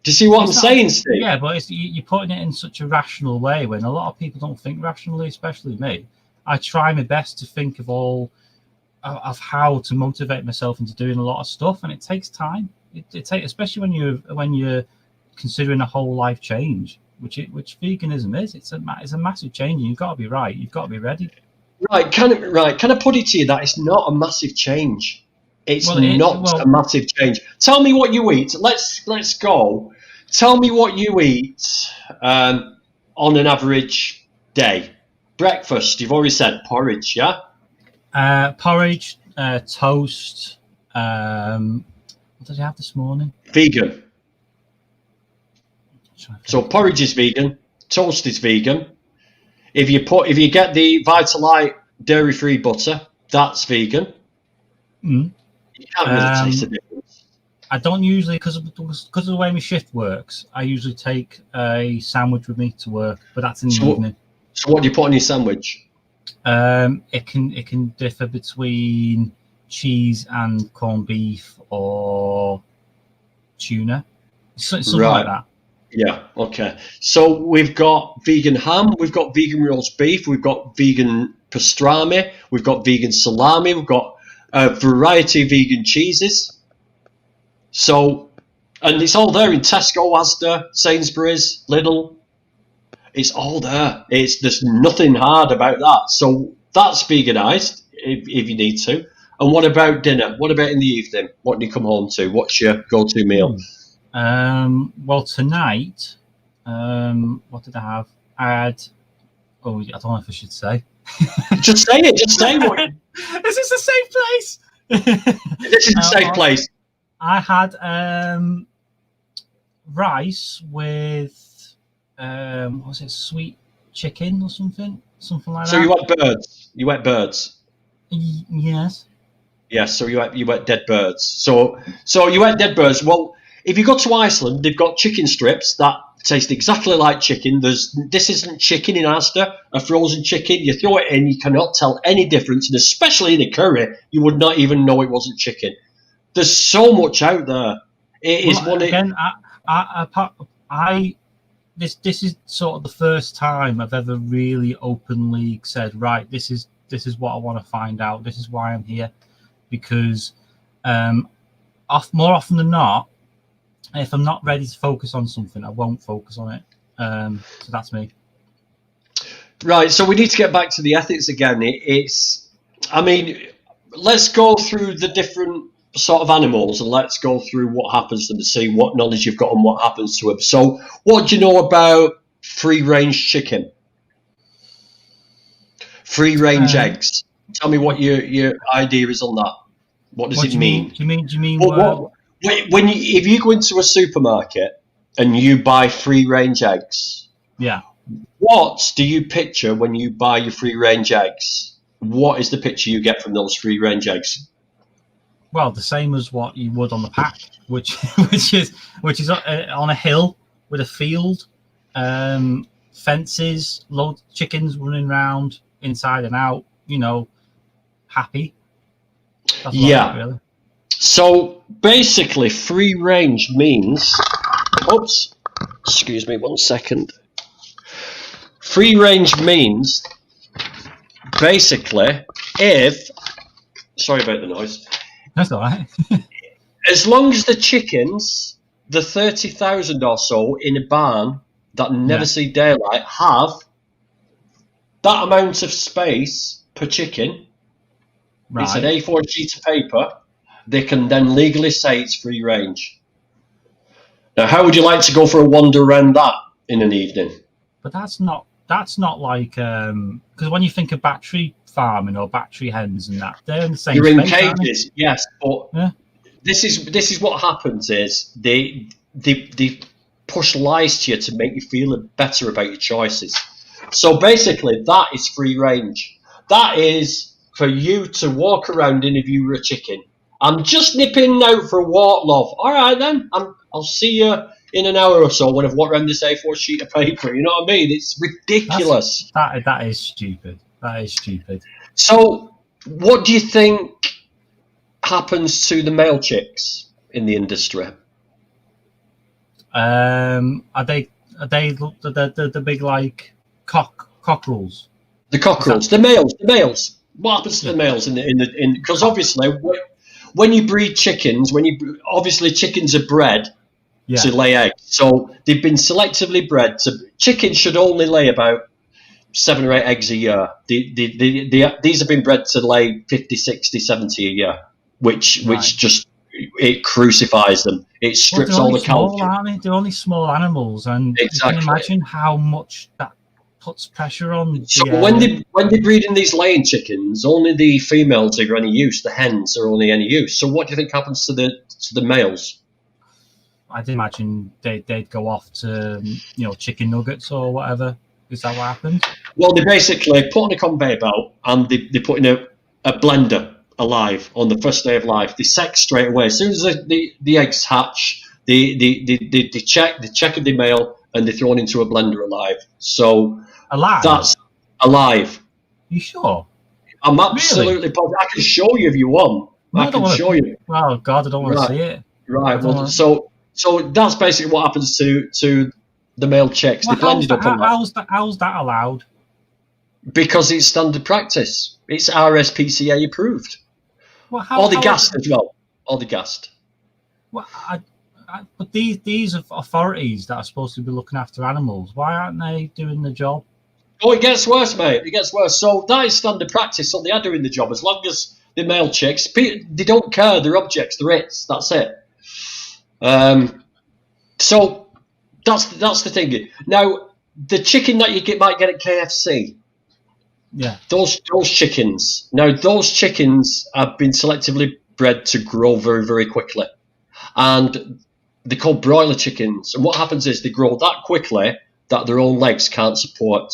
Do you see what I'm saying, Steve? Yeah, but you're putting it in such a rational way when a lot of people don't think rationally, especially me. I try my best to think of how to motivate myself into doing a lot of stuff, and it takes time. It takes, especially when you're considering a whole life change, which veganism is. It's a massive change. And you've got to be right. You've got to be ready. Right? Can I put it to you that it's not a massive change? It's not a massive change. Tell me what you eat. Let's go. Tell me what you eat on an average day. Breakfast, you've already said porridge, yeah? Porridge, toast. What did I have this morning? Vegan. So porridge is vegan. Toast is vegan. If you get the Vitalite dairy-free butter, that's vegan. Mm. You can't really taste the difference. I don't usually, because of the way my shift works, I usually take a sandwich with me to work, but that's in the evening. So what do you put on your sandwich? It can differ between cheese and corned beef or tuna, something like that. Yeah, okay. So we've got vegan ham, we've got vegan roast beef, we've got vegan pastrami, we've got vegan salami, we've got a variety of vegan cheeses. So, and it's all there in Tesco, Asda, Sainsbury's, Lidl. It's all there. There's nothing hard about that. So that's veganised if you need to. And what about dinner? What about in the evening? What do you come home to? What's your go-to meal? Well, tonight, what did I have? I had. Oh, I don't know if I should say. Just say it. Just say what. Is this a safe place? This is a safe place. I had rice with what was it, sweet chicken or something like that. So you ate birds. You ate birds. Yes. Yes. So you ate dead birds. So you ate dead birds. Well, if you go to Iceland, they've got chicken strips that taste exactly like chicken. This isn't chicken in Asda, a frozen chicken. You throw it in, you cannot tell any difference, and especially in a curry, you would not even know it wasn't chicken. There's so much out there. It is one again. This is sort of the first time I've ever really openly said, right, this is what I want to find out. This is why I'm here, because more often than not, if I'm not ready to focus on something, I won't focus on it. So that's me. Right. So we need to get back to the ethics again. Let's go through the different sort of animals and let's go through what happens to them and see what knowledge you've got and what happens to them. So what do you know about free-range chicken? Free-range eggs. Tell me what your idea is on that. What does it mean? Do you mean if you go into a supermarket and you buy free-range eggs, yeah, What do you picture when you buy your free-range eggs? What is the picture you get from those free-range eggs? Well, the same as what you would on the pack, which is on a hill with a field, fences, loads of chickens running around inside and out. Happy. That's Yeah. really. So basically, free-range means. Oops. Excuse me 1 second. Free range means basically sorry about the noise. That's all right. As long as the chickens, the 30,000 or so in a barn that never see daylight, have that amount of space per chicken, it's an A4 sheet of paper, they can then legally say it's free range. Now, how would you like to go for a wander around that in an evening? But that's not like because when you think of battery farming or battery hens and that, they're in the same You're in space, cages, yes, but this is what happens is they push lies to you to make you feel better about your choices. So basically, that is free range. That is for you to walk around in if you were a chicken. I'm just nipping out for a Wart Love. All right then, I'll see you in an hour or so when I've walked around this A4 sheet of paper. You know what I mean? It's ridiculous. That is stupid. That is stupid. So, what do you think happens to the male chicks in the industry? Are they the big like cockerels? The cockerels, the males. What happens to the males in because obviously when you breed chickens, obviously chickens are bred to lay eggs, so they've been selectively bred. Chickens should only lay about 7 or 8 eggs a year. These have been bred to lay 50, 60, 70 a year, which just it crucifies them. It strips all the calcium. They're only small animals, and you can imagine how much that puts pressure on. When they're breeding these laying chickens, only the females are any use. The hens are only any use. So what do you think happens to the males? I'd imagine they'd go off to chicken nuggets or whatever. Is that what happens? Well, they basically put on a conveyor belt and they put in a blender alive on the first day of life. They sex straight away. As soon as the eggs hatch, they check if they're male and they're thrown into a blender alive. So alive? That's alive. You sure? I'm absolutely positive. I can show you if you want. I can show you. Oh God, I don't want to see it. Right. Well, so that's basically what happens to the male chicks. Well, they blended up on that. How's that allowed? Because it's standard practice. It's RSPCA approved. Well, All the gassed as well. All the gassed. Well, but these authorities that are supposed to be looking after animals, why aren't they doing the job? Oh, it gets worse, mate. It gets worse. So that is standard practice. So they are doing the job. As long as the male chicks, they don't care. They're objects. They're its. That's it. So that's the thing. Now, the chicken that you might get at KFC. Yeah. Those chickens. Now, those chickens have been selectively bred to grow very, very quickly. And they're called broiler chickens. And what happens is they grow that quickly that their own legs can't support.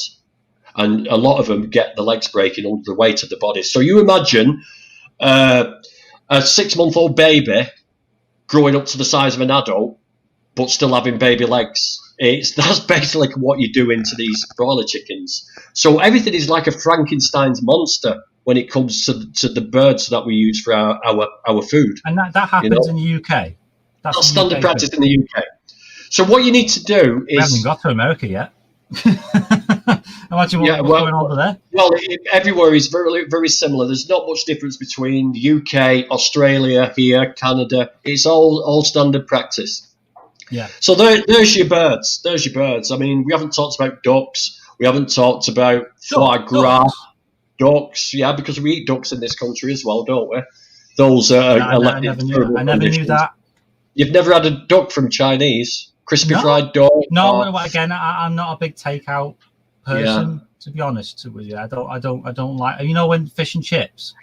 And a lot of them get the legs breaking under the weight of the body. So you imagine a 6-month-old baby growing up to the size of an adult, but still having baby legs. That's basically what you do into these broiler chickens. So everything is like a Frankenstein's monster when it comes to the birds that we use for our food. And that happens in the UK. That's standard practice in the UK. So what you need to do is... We haven't got to America yet. Imagine what's going on over there. Well, everywhere is very, very similar. There's not much difference between the UK, Australia, here, Canada. It's all standard practice. Yeah. So there's your birds. There's your birds. I mean, we haven't talked about ducks. We haven't talked about foie gras. Ducks, yeah, because we eat ducks in this country as well, don't we? Those are... I never knew that. You've never had a duck from Chinese? Crispy fried duck? No, again, I'm not a big takeout person, to be honest with you. I don't like... when fish and chips,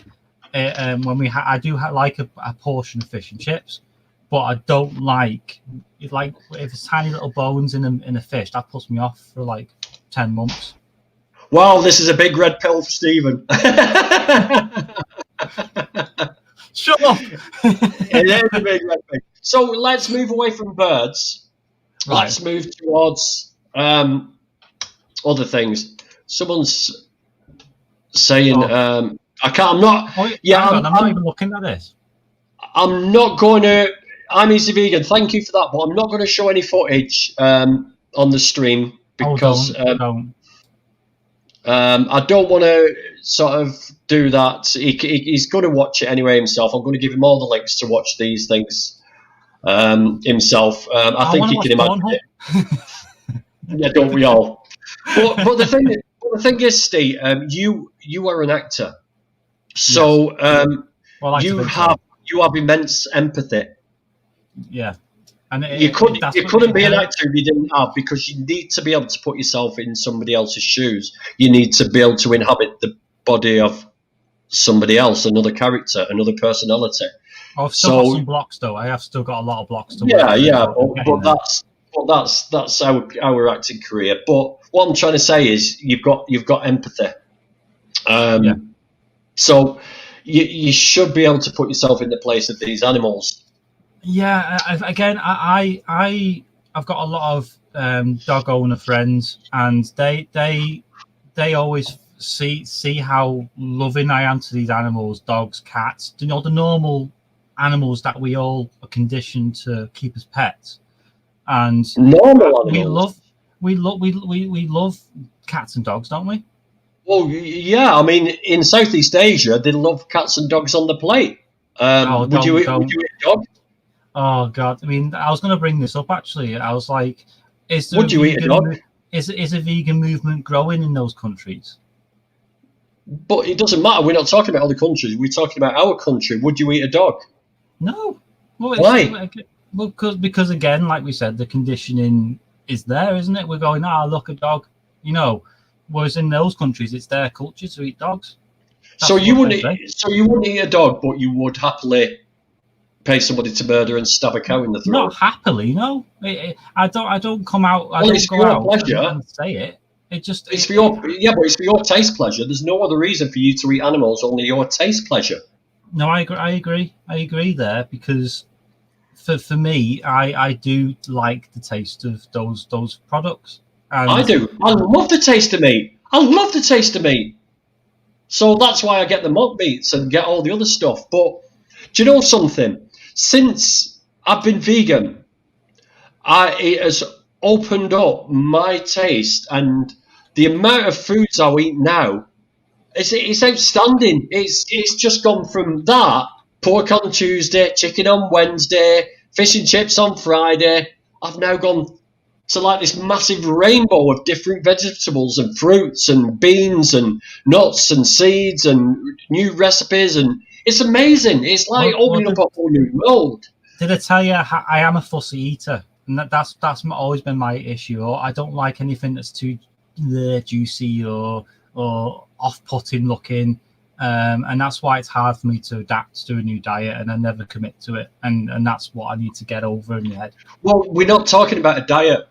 when I do like a portion of fish and chips, but I don't like if it's tiny little bones in a fish. That puts me off for like 10 months. Well, this is a big red pill for Stephen. Shut up! It is a big red pill. So let's move away from birds. Right. Let's move towards other things. Someone's saying, I can't. I'm not. Oh, Yeah, I'm not even looking at this. I'm not going to. I'm Easy Vegan. Thank you for that, but I'm not going to show any footage on the stream because Don't. I don't want to sort of do that. He's going to watch it anyway himself. I'm going to give him all the links to watch these things himself. I think he can imagine it. Yeah, don't we all? But the thing is, Steve, you are an actor, so you have immense empathy. Yeah, and you couldn't be an actor if you didn't have, because you need to be able to put yourself in somebody else's shoes. You need to be able to inhabit the body of somebody else, another character, another personality. I've still got some blocks though. I have still got a lot of blocks to work. But that's our acting career. But what I'm trying to say is you've got empathy. So you should be able to put yourself in the place of these animals. Yeah, I've got a lot of dog owner friends, and they always see how loving I am to these animals, dogs, cats, the normal animals that we all are conditioned to keep as pets. And normal animals. we love cats and dogs, don't we? Well, yeah. I mean, in Southeast Asia, they love cats and dogs on the plate. Would you eat a dog? Oh God! I mean, I was going to bring this up actually. I was like, would you eat a dog? Is a vegan movement growing in those countries? But it doesn't matter. We're not talking about other countries. We're talking about our country. Would you eat a dog? No. Well, why? Well, because again, like we said, the conditioning is there, isn't it? We're going, look, a dog, Whereas in those countries, it's their culture to eat dogs. So you wouldn't eat a dog, but you would happily pay somebody to murder and stab a cow in the throat. Not happily, no. I don't come out. It's for your pleasure and say it. It's for your taste pleasure. There's no other reason for you to eat animals, only your taste pleasure. No, I agree there, because for me, I do like the taste of those products. And I do. I love the taste of meat. So that's why I get the mock meats and get all the other stuff. But do you know something? Since I've been vegan, it has opened up my taste, and the amount of foods I eat now, it's outstanding. It's just gone from that, pork on Tuesday, chicken on Wednesday, fish and chips on Friday. I've now gone to like this massive rainbow of different vegetables and fruits and beans and nuts and seeds and new recipes, and it's amazing. It's like opening up a whole new world. Did I tell you I am a fussy eater? And that's always been my issue. Or I don't like anything that's too juicy or off-putting looking, and that's why it's hard for me to adapt to a new diet, and I never commit to it. And that's what I need to get over in my head. Well, we're not talking about a diet.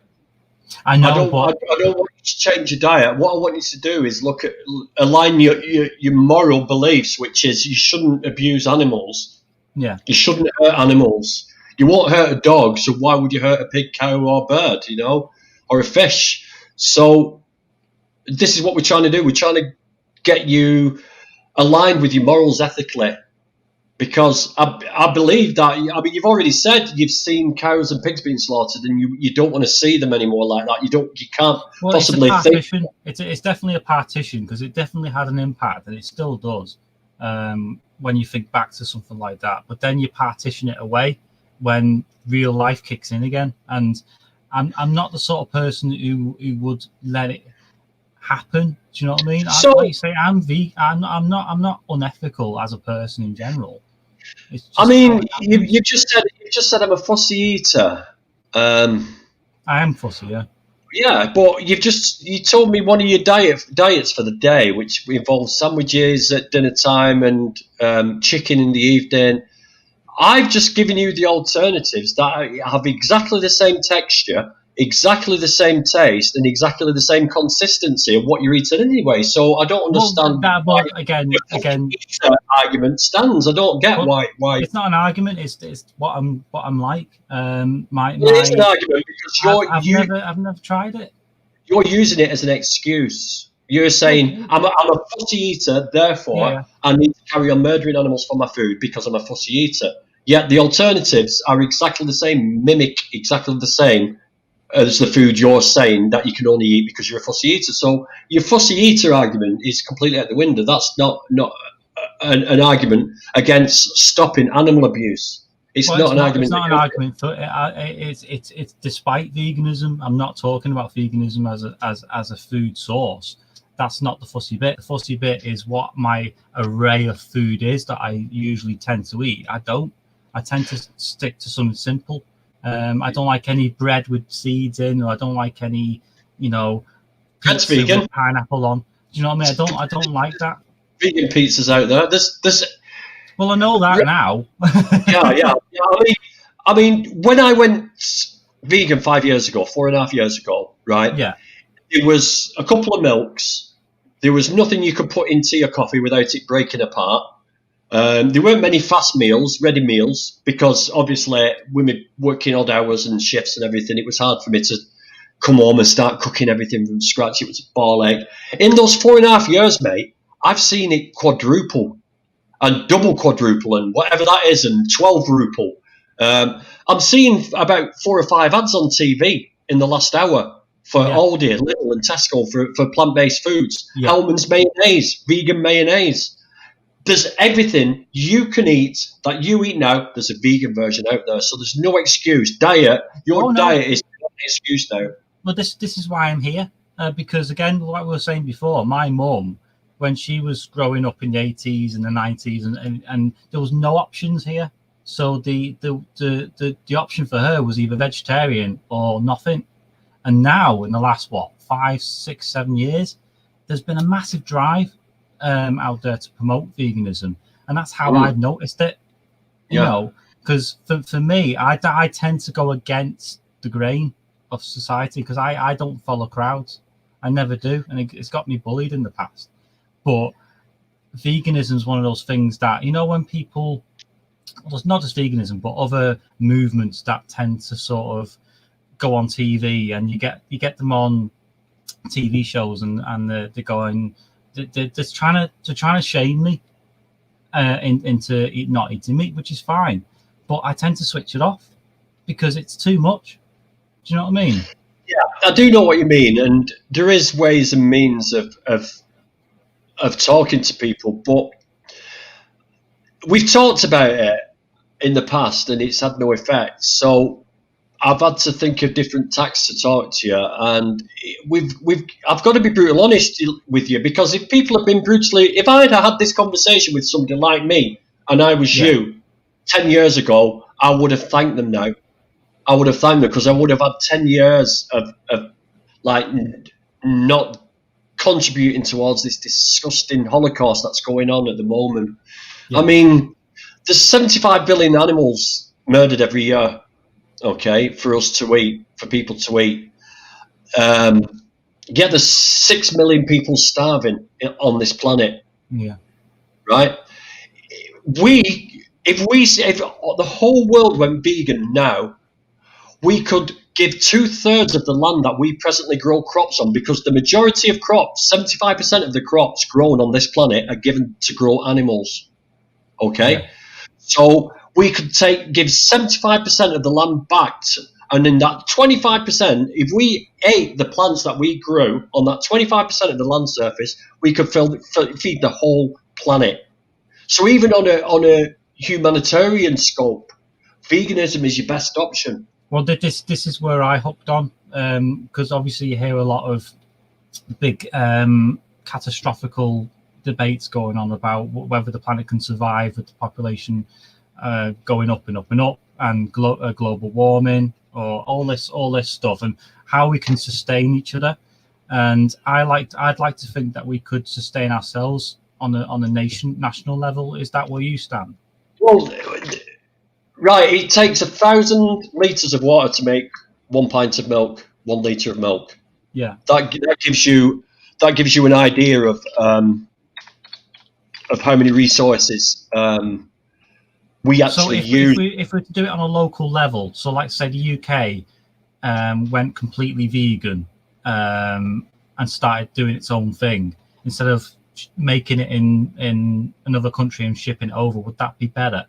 I know, I don't want you to change your diet. What I want you to do is align your moral beliefs, which is you shouldn't abuse animals. Yeah. You shouldn't hurt animals. You won't hurt a dog, so why would you hurt a pig, cow, or bird, or a fish? So this is what we're trying to do. We're trying to get you aligned with your morals ethically, because I believe that. I mean, you've already said you've seen cows and pigs being slaughtered, and you don't want to see them anymore like that. You can't possibly think. It's definitely a partition, because it definitely had an impact, and it still does when you think back to something like that. But then you partition it away when real life kicks in again, and I'm not the sort of person who would let it happen. Do you know what I mean? So, like you say, I'm vegan. I'm not unethical as a person in general. I mean, you just said I'm a fussy eater. I am fussy, yeah. Yeah, but you told me one of your diets for the day, which involves sandwiches at dinner time and chicken in the evening. I've just given you the alternatives that have exactly the same texture, exactly the same taste and exactly the same consistency of what you're eating anyway. So I don't understand why again, the argument stands. I don't get why. It's not an argument. It's what I'm like. It is an argument because I've never tried it. You're using it as an excuse. You're saying I'm a fussy eater, therefore I need to carry on murdering animals for my food because I'm a fussy eater. Yet the alternatives are exactly the same, mimic exactly the same as the food you're saying that you can only eat because you're a fussy eater. So your fussy eater argument is completely out the window. That's not an argument against stopping animal abuse. It's not an argument. It's not an argument for it's despite veganism. I'm not talking about veganism as a food source. That's not the fussy bit. The fussy bit is what my array of food is that I usually tend to eat. I tend to stick to something simple. I don't like any bread with seeds in, or I don't like any, That's vegan. With pineapple on. Do you know what I mean? I don't like that. Vegan pizzas out there. Well, I know that now. yeah. I mean, when I went vegan 4.5 years ago, right? Yeah. It was a couple of milks. There was nothing you could put into your coffee without it breaking apart. There weren't many fast meals, ready meals, because obviously women working odd hours and shifts and everything, it was hard for me to come home and start cooking everything from scratch. It was a ball ache. In those 4.5 years, mate, I've seen it quadruple and double quadruple and whatever that is and 12-ruple. I'm seeing about 4 or 5 ads on TV in the last hour for Aldi, Lidl and Tesco for plant-based foods. Yeah. Hellmann's mayonnaise, vegan mayonnaise. There's everything you can eat that you eat now. There's a vegan version out there, so there's no excuse. Diet is not an excuse now. Well, this is why I'm here, because again, like we were saying before, my mum, when she was growing up in the 80s and the 90s, and there was no options here, so the option for her was either vegetarian or nothing. And now, in the last 5, 6, 7 years, there's been a massive drive out there to promote veganism, and that's how I've noticed it. You know, because for me, I tend to go against the grain of society because I don't follow crowds. I never do, and it's got me bullied in the past. But veganism is one of those things that, when people, well, it's not just veganism, but other movements that tend to sort of go on TV, and you get them on TV shows, and they're going, they're trying to shame me into not eating meat, which is fine, but I tend to switch it off because it's too much. Do you know what I mean? Yeah, I do know what you mean, and there is ways and means of talking to people, but we've talked about it in the past and it's had no effect. So I've had to think of different tactics to talk to you, and I've got to be brutal honest with you, because if people have been if I'd had this conversation with somebody like me and I was you 10 years ago, I would have thanked them now. I would have thanked them because I would have had 10 years of like not contributing towards this disgusting holocaust that's going on at the moment. I mean, there's 75 billion animals murdered every year. Okay, for us to eat, for people to eat. There's 6 million people starving on this planet. Yeah. Right? If the whole world went vegan now, we could give 2/3 of the land that we presently grow crops on, because the majority of crops, 75% of the crops grown on this planet, are given to grow animals. Okay? Yeah. So we could give 75% of the land back, and in that 25%, if we ate the plants that we grew on that 25% of the land surface, we could feed the whole planet. So even on a humanitarian scope, veganism is your best option. Well, this is where I hooked on, because obviously you hear a lot of big catastrophical debates going on about whether the planet can survive with the population going up and up and up, and global warming, or all this stuff, and how we can sustain each other. And I'd like to think that we could sustain ourselves on a national level. Is that where you stand? Well, right. It takes 1,000 litres of water to make 1 pint of milk. 1 litre of milk. Yeah. That gives you an idea of how many resources we actually use. If we do it on a local level, so like say the UK went completely vegan and started doing its own thing instead of making it in another country and shipping it over, would that be better?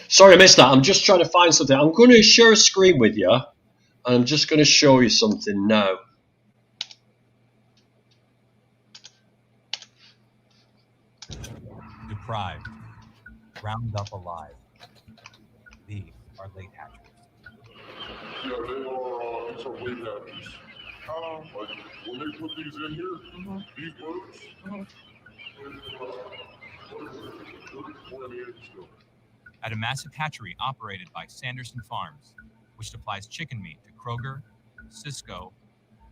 Sorry, I missed that. I'm just trying to find something. I'm going to share a screen with you, and I'm just going to show you something now. Deprived, ground up alive. These are late hatcheries. Yeah, these are late hatcheries. Like when they put these in here, these birds, where are the eggs still? At a massive hatchery operated by Sanderson Farms, which supplies chicken meat to Kroger, Sysco,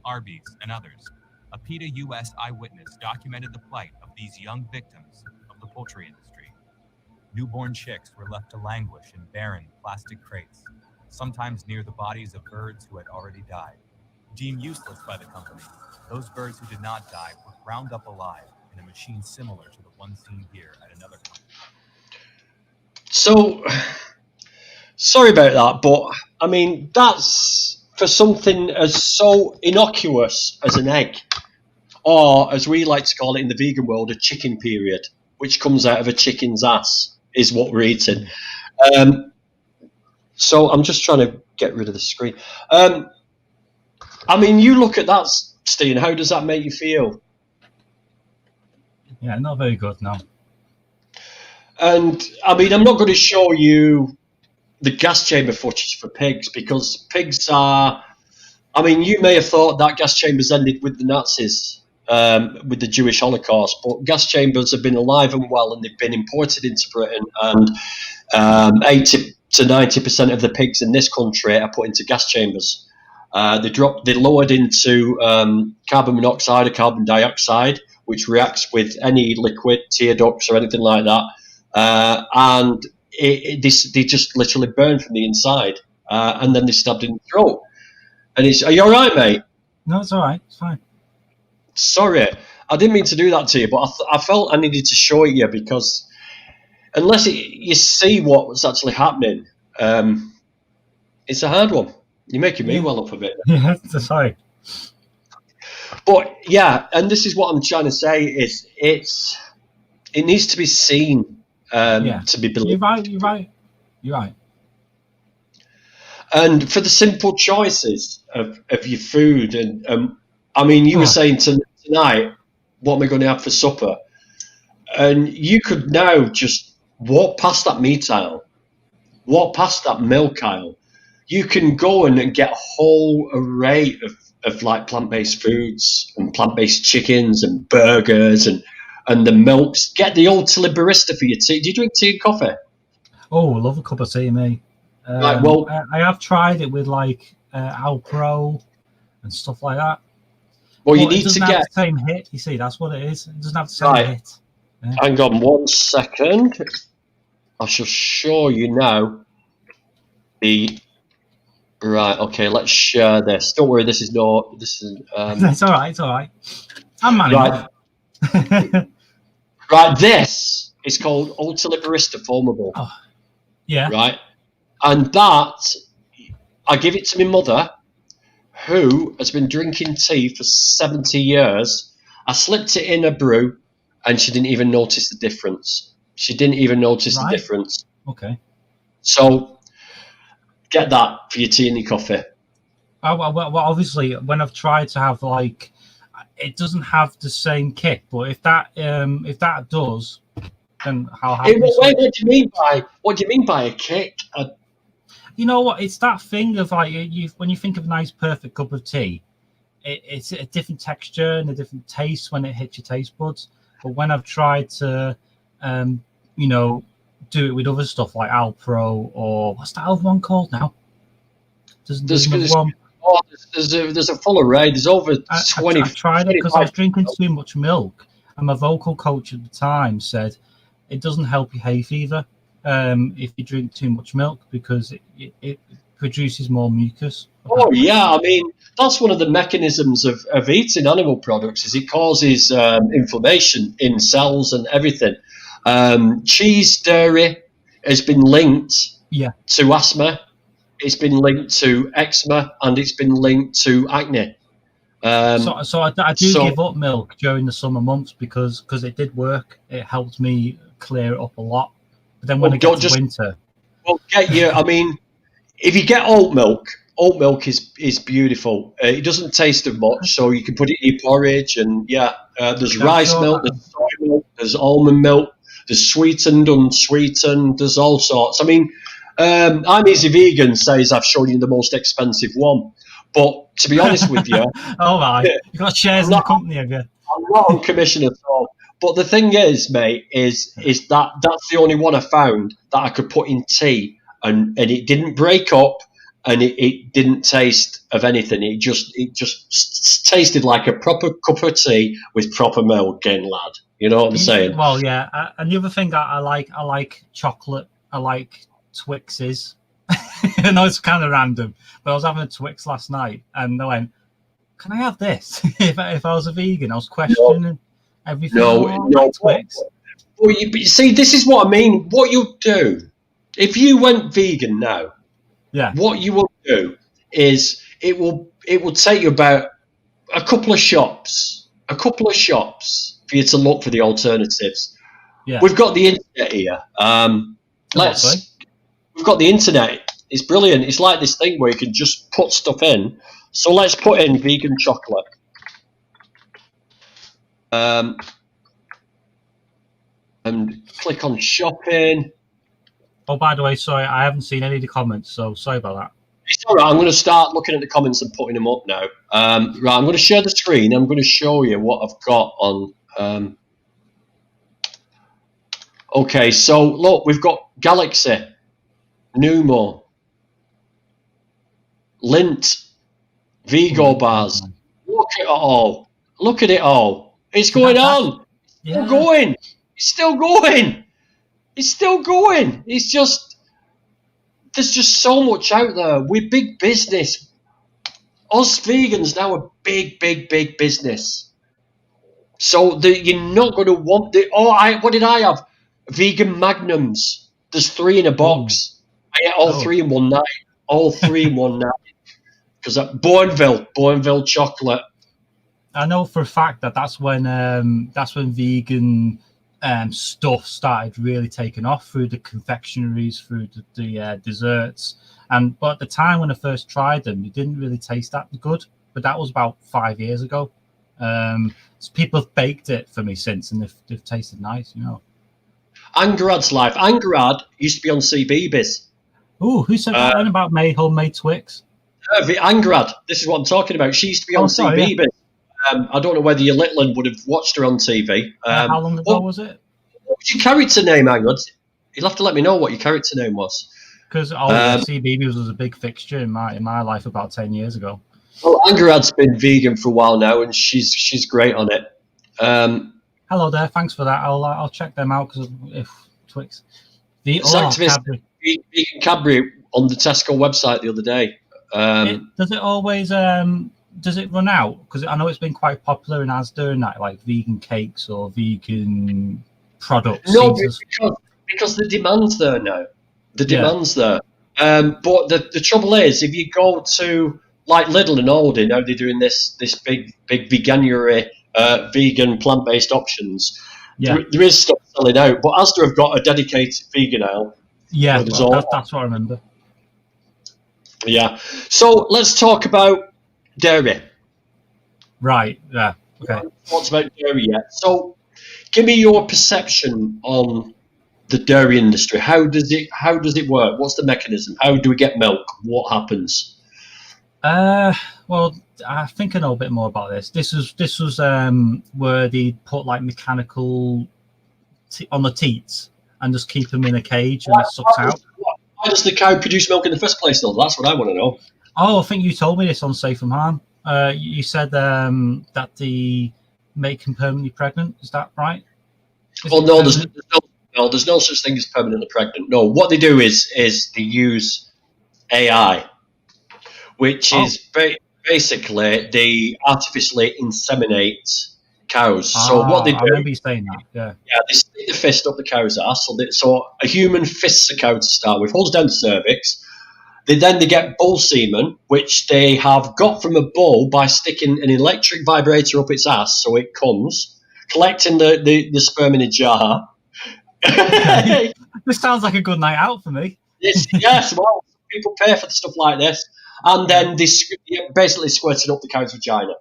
Arby's, and others, a PETA U.S. eyewitness documented the plight of these young victims of the poultry industry. Newborn chicks were left to languish in barren plastic crates, sometimes near the bodies of birds who had already died. Deemed useless by the company, those birds who did not die were ground up alive in a machine similar to the one seen here at another company. So, sorry about that, but I mean, that's for something as so innocuous as an egg, or as we like to call it in the vegan world, a chicken period, which comes out of a chicken's ass, is what we're eating. So I'm just trying to get rid of the screen. I mean, you look at that, Steen, how does that make you feel? Yeah, not very good, no. And I mean, I'm not going to show you the gas chamber footage for pigs, because pigs are, I mean, you may have thought that gas chambers ended with the Nazis, with the Jewish Holocaust, but gas chambers have been alive and well, and they've been imported into Britain, and 80 to 90% of the pigs in this country are put into gas chambers. They're lowered into carbon monoxide or carbon dioxide, which reacts with any liquid, tear ducts or anything like that. And they just literally burn from the inside, and then they're stabbed in the throat. And are you all right, mate? No, it's all right. It's fine. Sorry, I didn't mean to do that to you, but I felt I needed to show it you, because unless you see what's actually happening, it's a hard one. You're making me well up a bit. Yeah, sorry. But yeah, and this is what I'm trying to say is it needs to be seen to be believed. You're right. And for the simple choices of your food, and I mean, you were saying tonight, what am I going to have for supper? And you could now just walk past that meat aisle, walk past that milk aisle. You can go and get a whole array of like plant-based foods and plant-based chickens and burgers and the milks. Get the old Tilly barista for your tea. Do you drink tea and coffee? Oh, I love a cup of tea, me. Right, well, I have tried it with like Alpro and stuff like that. Well, you but need to get the same hit. You see, that's what it is. It doesn't have the same hit. Yeah. Hang on 1 second. I shall show you now. Right, okay, let's share this. Don't worry, this is It's all right. It's all right. I'm managing. Right. Right, this is called Ultra Barista Foamable. Oh, yeah. Right, and that I give it to my mother, who has been drinking tea for 70 years. I slipped it in a brew, and she didn't even notice the difference. The difference. Okay. So get that for your tea and your coffee. Well, obviously, when I've tried to have like, it doesn't have the same kick. But if that does, then I'll have. Hey, what do you mean by a kick? You know what? It's that thing of like when you think of a nice, perfect cup of tea, it's a different texture and a different taste when it hits your taste buds. But when I've tried to, do it with other stuff like Alpro or what's that other one called now? There's one. Oh, there's a full array. There's over 20. I tried it because I was drinking too much milk, and my vocal coach at the time said it doesn't help your hay fever if you drink too much milk because it produces more mucus. Oh yeah, I mean that's one of the mechanisms of eating animal products is it causes inflammation in cells and everything. Cheese, dairy has been linked to asthma. It's been linked to eczema, and it's been linked to acne. So I do give up milk during the summer months because it did work. It helped me clear it up a lot. But then when it gets to winter, well, I mean, if you get oat milk is beautiful. It doesn't taste of much, so you can put it in your porridge. And there's rice milk, there's soy milk, there's almond milk, there's sweetened, unsweetened, there's all sorts. I mean, I'm Easy Vegan says I've shown you the most expensive one. But to be honest with you... oh my, you've got shares in the company, have you? I'm not on commission at all. But the thing is, mate, is that that's the only one I found that I could put in tea and it didn't break up and it didn't taste of anything. It just tasted like a proper cup of tea with proper milk in, lad. You know what I'm saying? Well, yeah. And the other thing I like chocolate. I like Twixes. I know it's kind of random, but I was having a Twix last night, and I went, "Can I have this?" if I was a vegan, I was questioning everything. No, Twix. Well, you see, this is what I mean. What you do if you went vegan now? Yeah. What you will do is it will take you about a couple of shops for you to look for the alternatives. Yeah. We've got the internet here. We've got the internet. It's brilliant. It's like this thing where you can just put stuff in. So let's put in vegan chocolate. And click on shopping. Oh, by the way, sorry, I haven't seen any of the comments, so sorry about that. It's all right. I'm going to start looking at the comments and putting them up now. Right, I'm going to share the screen. I'm going to show you what I've got on. Okay, so look, we've got Galaxy, Numo, Lint, Vigo bars. Look at it all. Look at it all. It's going on. It's still going. It's still going. It's still going. It's just, there's just so much out there. We're big business. Us vegans now are big business. So you're not going to want what did I have? Vegan Magnums. There's 3 in a box. I ate all 3 in one night. All 3 in one night. Because Bourneville chocolate. I know for a fact that's when vegan stuff started really taking off through the confectionaries, through the desserts. But at the time when I first tried them, it didn't really taste that good. But that was about 5 years ago. So people have baked it for me since, and they've tasted nice, you know. Angarad's life. Angarad used to be on CBeebies. Oh, who said that then about homemade Twix? Angarad. This is what I'm talking about. She used to be on CBeebies. Yeah. I don't know whether your little one would have watched her on TV. How long ago was it? What was your character name, Angard? You'll have to let me know what your character name was. Because CBeebies was a big fixture in my life about 10 years ago. Well, Angarad's been vegan for a while now, and she's great on it. Hello there, thanks for that. I'll check them out because if Twix, Vegan Cadbury on the Tesco website the other day. Does it always does it run out? Because I know it's been quite popular in Asda and that, like vegan cakes or vegan products. No, because the demand's there now. The demand's there. But the trouble is, if you go to like Lidl and Aldi, now they're doing this big Veganuary, vegan plant-based options. Yeah. There is stuff selling out, but Asda have got a dedicated vegan aisle. Yeah, that's what I remember. Yeah. So let's talk about dairy. Right. Yeah. Okay. Talked about dairy yet? So, give me your perception on the dairy industry. How does it work? What's the mechanism? How do we get milk? What happens? Well, I think I know a bit more about this. This was where they put like mechanical on the teats and just keep them in a cage and it sucks out. Why does the cow produce milk in the first place, though? That's what I want to know. Oh, I think you told me this on Safe from Harm. You said that they make them permanently pregnant. Is that right? There's no such thing as permanently pregnant. No, what they do is they use AI which is basically they artificially inseminate cows. So what they do, I remember you saying that. yeah, they stick the fist up the cow's ass. So a human fists a cow to start with, holds down the cervix. They get bull semen, which they have got from a bull by sticking an electric vibrator up its ass, so it comes, collecting the sperm in a jar. This sounds like a good night out for me. Yes, well, people pay for stuff like this, and then they basically squirt it up the cow's vagina,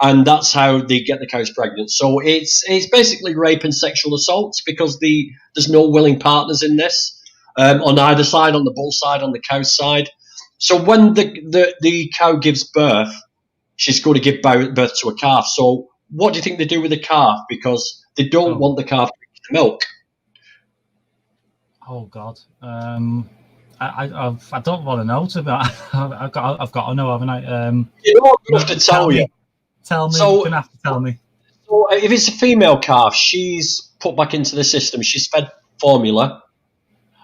and that's how they get the cows pregnant. So it's basically rape and sexual assault because there's no willing partners in this. On either side, on the bull side, on the cow side. So when the cow gives birth, she's going to give birth to a calf. So what do you think they do with the calf? Because they don't want the calf drinking the milk. Oh God, I don't want to know. I've got to know, haven't I? You know, I'm going to have to tell you. Tell me. So, you're going to have to tell me. So if it's a female calf, she's put back into the system. She's fed formula.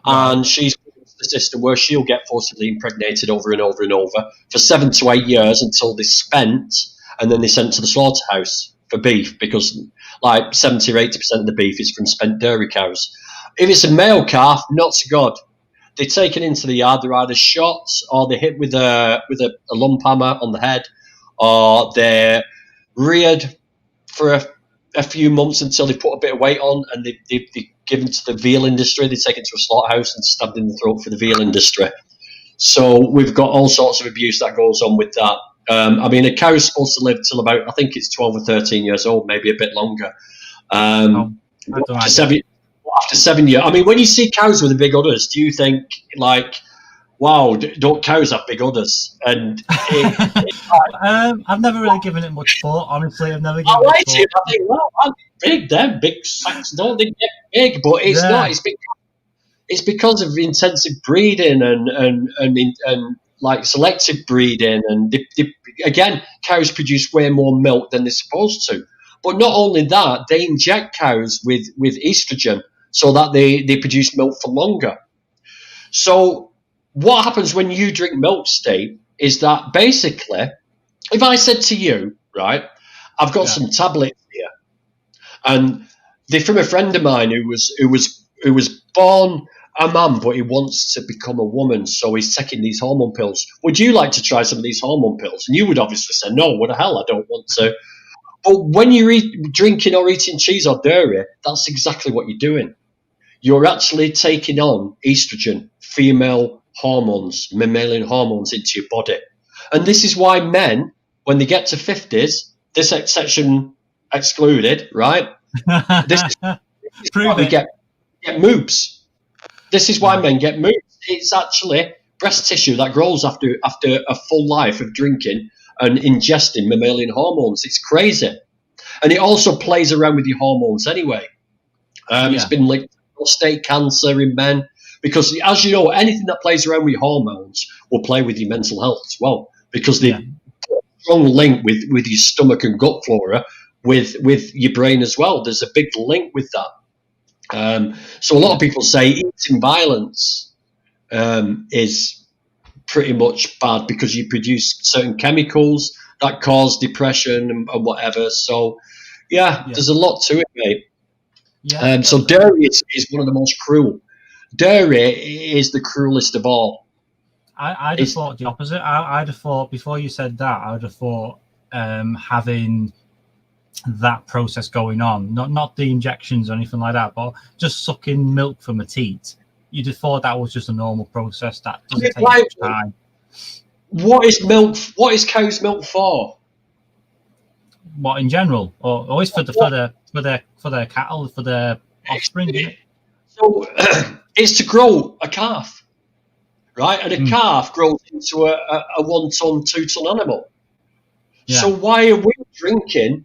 And she's put into the system where she'll get forcibly impregnated over and over and over for 7 to 8 years until they're spent, and then they're sent to the slaughterhouse for beef because like 70 or 80% of the beef is from spent dairy cows. If it's a male calf, not so good. They're taken into the yard, they're either shot or they're hit with a lump hammer on the head, or they're reared for a few months until they put a bit of weight on, and they're given to the veal industry. They take it to a slaughterhouse and stabbed in the throat for the veal industry. So we've got all sorts of abuse that goes on with that. I mean, a cow's supposed to live till about, I think it's 12 or 13 years old, maybe a bit longer. After 7 years, I mean, when you see cows with the big udders, do you think like, wow, don't cows have big udders? And I've never really given it much thought, honestly. I've never given I like it it. I think, well, I'm big. Them big sacks don't they get big? But it's not. It's because of intensive breeding and like selective breeding, and again, cows produce way more milk than they're supposed to. But not only that, they inject cows with estrogen so that they produce milk for longer. So what happens when you drink milk, Steve, is that basically, if I said to you, right, I've got some tablets here, and they're from a friend of mine who was born a man, but he wants to become a woman, so he's taking these hormone pills. Would you like to try some of these hormone pills? And you would obviously say, no, what the hell, I don't want to. But when you're drinking or eating cheese or dairy, that's exactly what you're doing. You're actually taking on estrogen, female hormones, mammalian hormones into your body. And this is why men, when they get to 50s, this section excluded, right? This is why we get moobs. This is why men get moobs. It's actually breast tissue that grows after a full life of drinking and ingesting mammalian hormones. It's crazy. And it also plays around with your hormones anyway. It's been linked to prostate cancer in men because, as you know, anything that plays around with your hormones will play with your mental health as well, because they put a strong link with your stomach and gut flora with your brain as well. There's a big link with that. So a lot of people say eating violence is pretty much bad because you produce certain chemicals that cause depression and whatever. So, there's a lot to it, mate. So dairy is one of the most cruel. Dairy is the cruelest of all. I'd have thought the opposite. I'd have thought, before you said that, I would have thought having that process going on, not the injections or anything like that, but just sucking milk from a teat. You'd have thought that was just a normal process that doesn't take much time. What is milk? What is cow's milk for? What, in general, or always for their cattle, for their offspring? Isn't it? So it's to grow a calf, right? And a calf grows into a 1 ton, 2 ton animal. So why are we drinking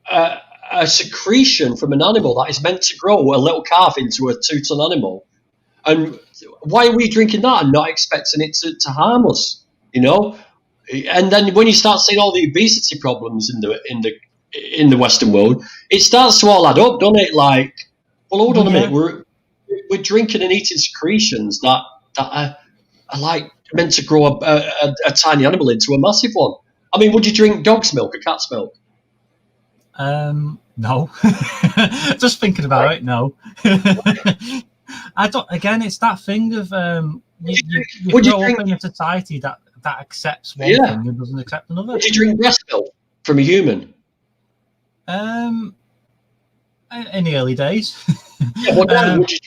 a secretion from an animal that is meant to grow a little calf into a 2 ton animal? And why are we drinking that and not expecting it to harm us? You know, and then when you start seeing all the obesity problems in the Western world, it starts to all add up, doesn't it? Like, well, hold on a minute, we're drinking and eating secretions that are like meant to grow a tiny animal into a massive one. I mean, would you drink dog's milk or cat's milk? No. Just thinking about it, no. I don't. Again, it's that thing of you grow up in a society that accepts one thing and doesn't accept another. Would you drink breast milk from a human? In the early days. Yeah, well, would you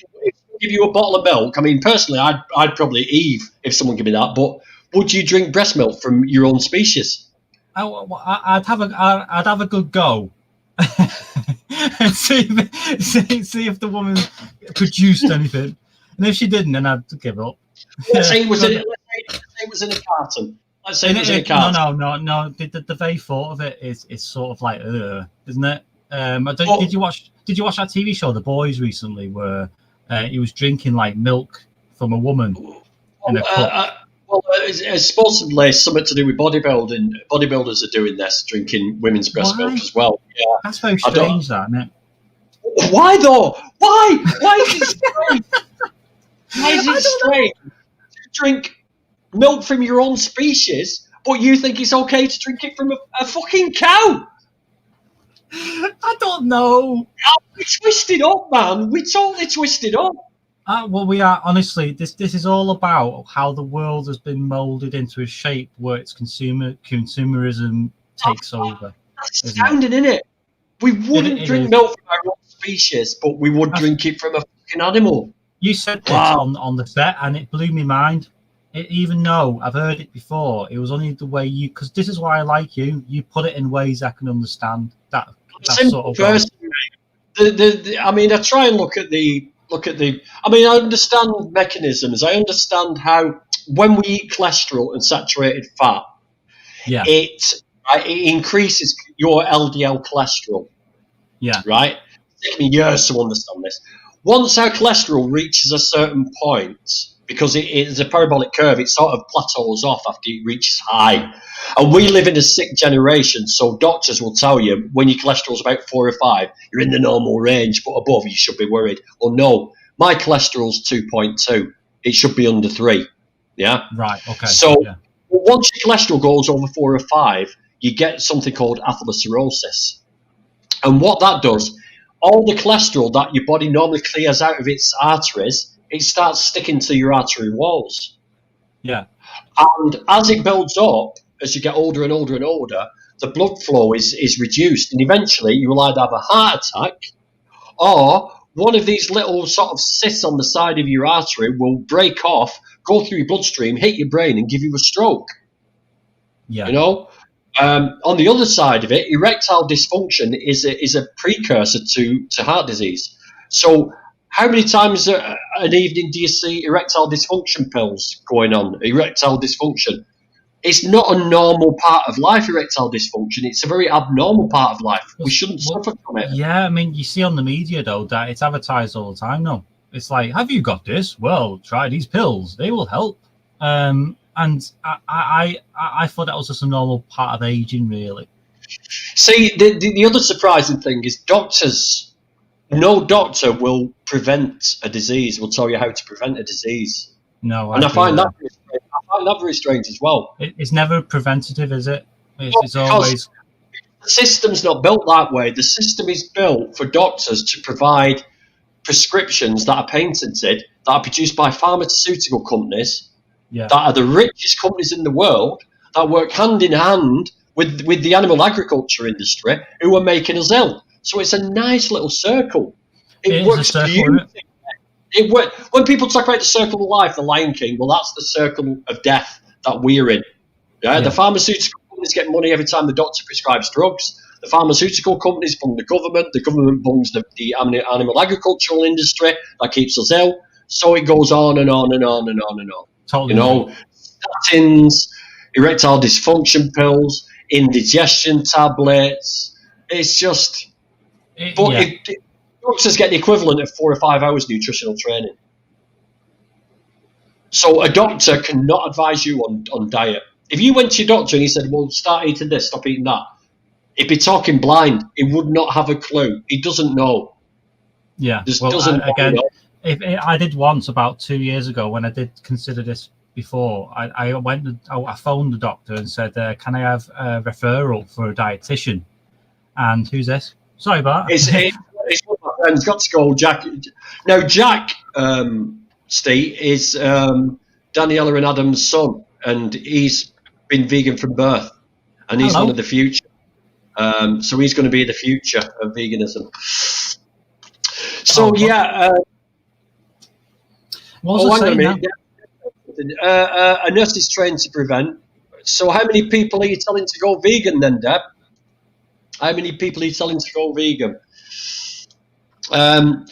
give you a bottle of milk? I mean, personally, I'd probably Eve if someone gave me that. But would you drink breast milk from your own species? I'd have a good go. And see if the woman produced anything, and if she didn't, then I'd give up. Let's say it was in a carton. Let's say it was in a carton. No. The very thought of it is sort of like, isn't it? Did you watch that TV show, The Boys, recently, where he was drinking like milk from a woman in a cup? It's supposedly something to do with bodybuilding. Bodybuilders are doing this, drinking women's breast milk as well. Yeah. That's very strange, that, isn't it? Why though? Why? Why is it strange? Why is it strange to drink milk from your own species, but you think it's okay to drink it from a fucking cow? I don't know. We twisted up, man. We totally twisted up. Well, we are, honestly, this is all about how the world has been moulded into a shape where its consumerism takes over. That's astounding, isn't it? We wouldn't drink milk from our own species, but we would drink it from a fucking animal. You said this on the set, and it blew my mind. Even though I've heard it before, it was only the way because this is why I like you. You put it in ways I can understand. That sort of person, I mean, I try and look at the. I mean, I understand mechanisms. I understand how when we eat cholesterol and saturated fat, it increases your LDL cholesterol. Yeah. Right? It's taken me years to understand this. Once our cholesterol reaches a certain point, because it is a parabolic curve, it sort of plateaus off after it reaches high. And we live in a sick generation, so doctors will tell you when your cholesterol's about 4 or 5, you're in the normal range, but above you should be worried. Well, no, my cholesterol's 2.2. It should be under 3. Yeah? Right, okay. So once your cholesterol goes over 4 or 5, you get something called atherosclerosis. And what that does, all the cholesterol that your body normally clears out of its arteries, it starts sticking to your artery walls. Yeah. And as it builds up, as you get older and older and older, the blood flow is reduced. And eventually you will either have a heart attack or one of these little sort of cysts on the side of your artery will break off, go through your bloodstream, hit your brain and give you a stroke. Yeah. You know? On the other side of it, erectile dysfunction is a precursor to heart disease. So how many times an evening do you see erectile dysfunction pills going on? Erectile dysfunction. It's not a normal part of life, erectile dysfunction. It's a very abnormal part of life. We shouldn't suffer from it. Yeah, I mean, you see on the media, though, that it's advertised all the time now. It's like, have you got this? Well, try these pills. They will help. And I thought that was just a normal part of aging, really. See, the other surprising thing is doctors. No doctor will prevent a disease. Will tell you how to prevent a disease. No, I find that very strange as well. It's never preventative, is it? It's always. The system's not built that way. The system is built for doctors to provide prescriptions that are patented, that are produced by pharmaceutical companies, that are the richest companies in the world, that work hand in hand with the animal agriculture industry, who are making us ill. So it's a nice little circle. It works beautifully. When people talk about the circle of life, the Lion King, well, that's the circle of death that we're in. Yeah? The pharmaceutical companies get money every time the doctor prescribes drugs. The pharmaceutical companies fund the government funds the animal agricultural industry that keeps us ill. So it goes on and on and on and on and on. Totally. You know, statins, erectile dysfunction pills, indigestion tablets. It's just... Doctors get the equivalent of 4 or 5 hours nutritional training. So a doctor cannot advise you on diet. If you went to your doctor and he said, well, start eating this, stop eating that, he'd be talking blind. He would not have a clue. He doesn't know. Yeah. Just doesn't know. I did once about 2 years ago when I did consider this before. I phoned the doctor and said, "Can I have a referral for a dietitian?" And who's this? Sorry about that. It's one of my friends. Got to go, Jack. No, Jack, Steve, is Daniela and Adam's son, and he's been vegan from birth, and he's Hello. one of the future. So he's going to be the future of veganism. So what was I saying now? A nurse is trained to prevent. So how many people are you telling to go vegan then, Deb? How many people are you telling to go vegan? Even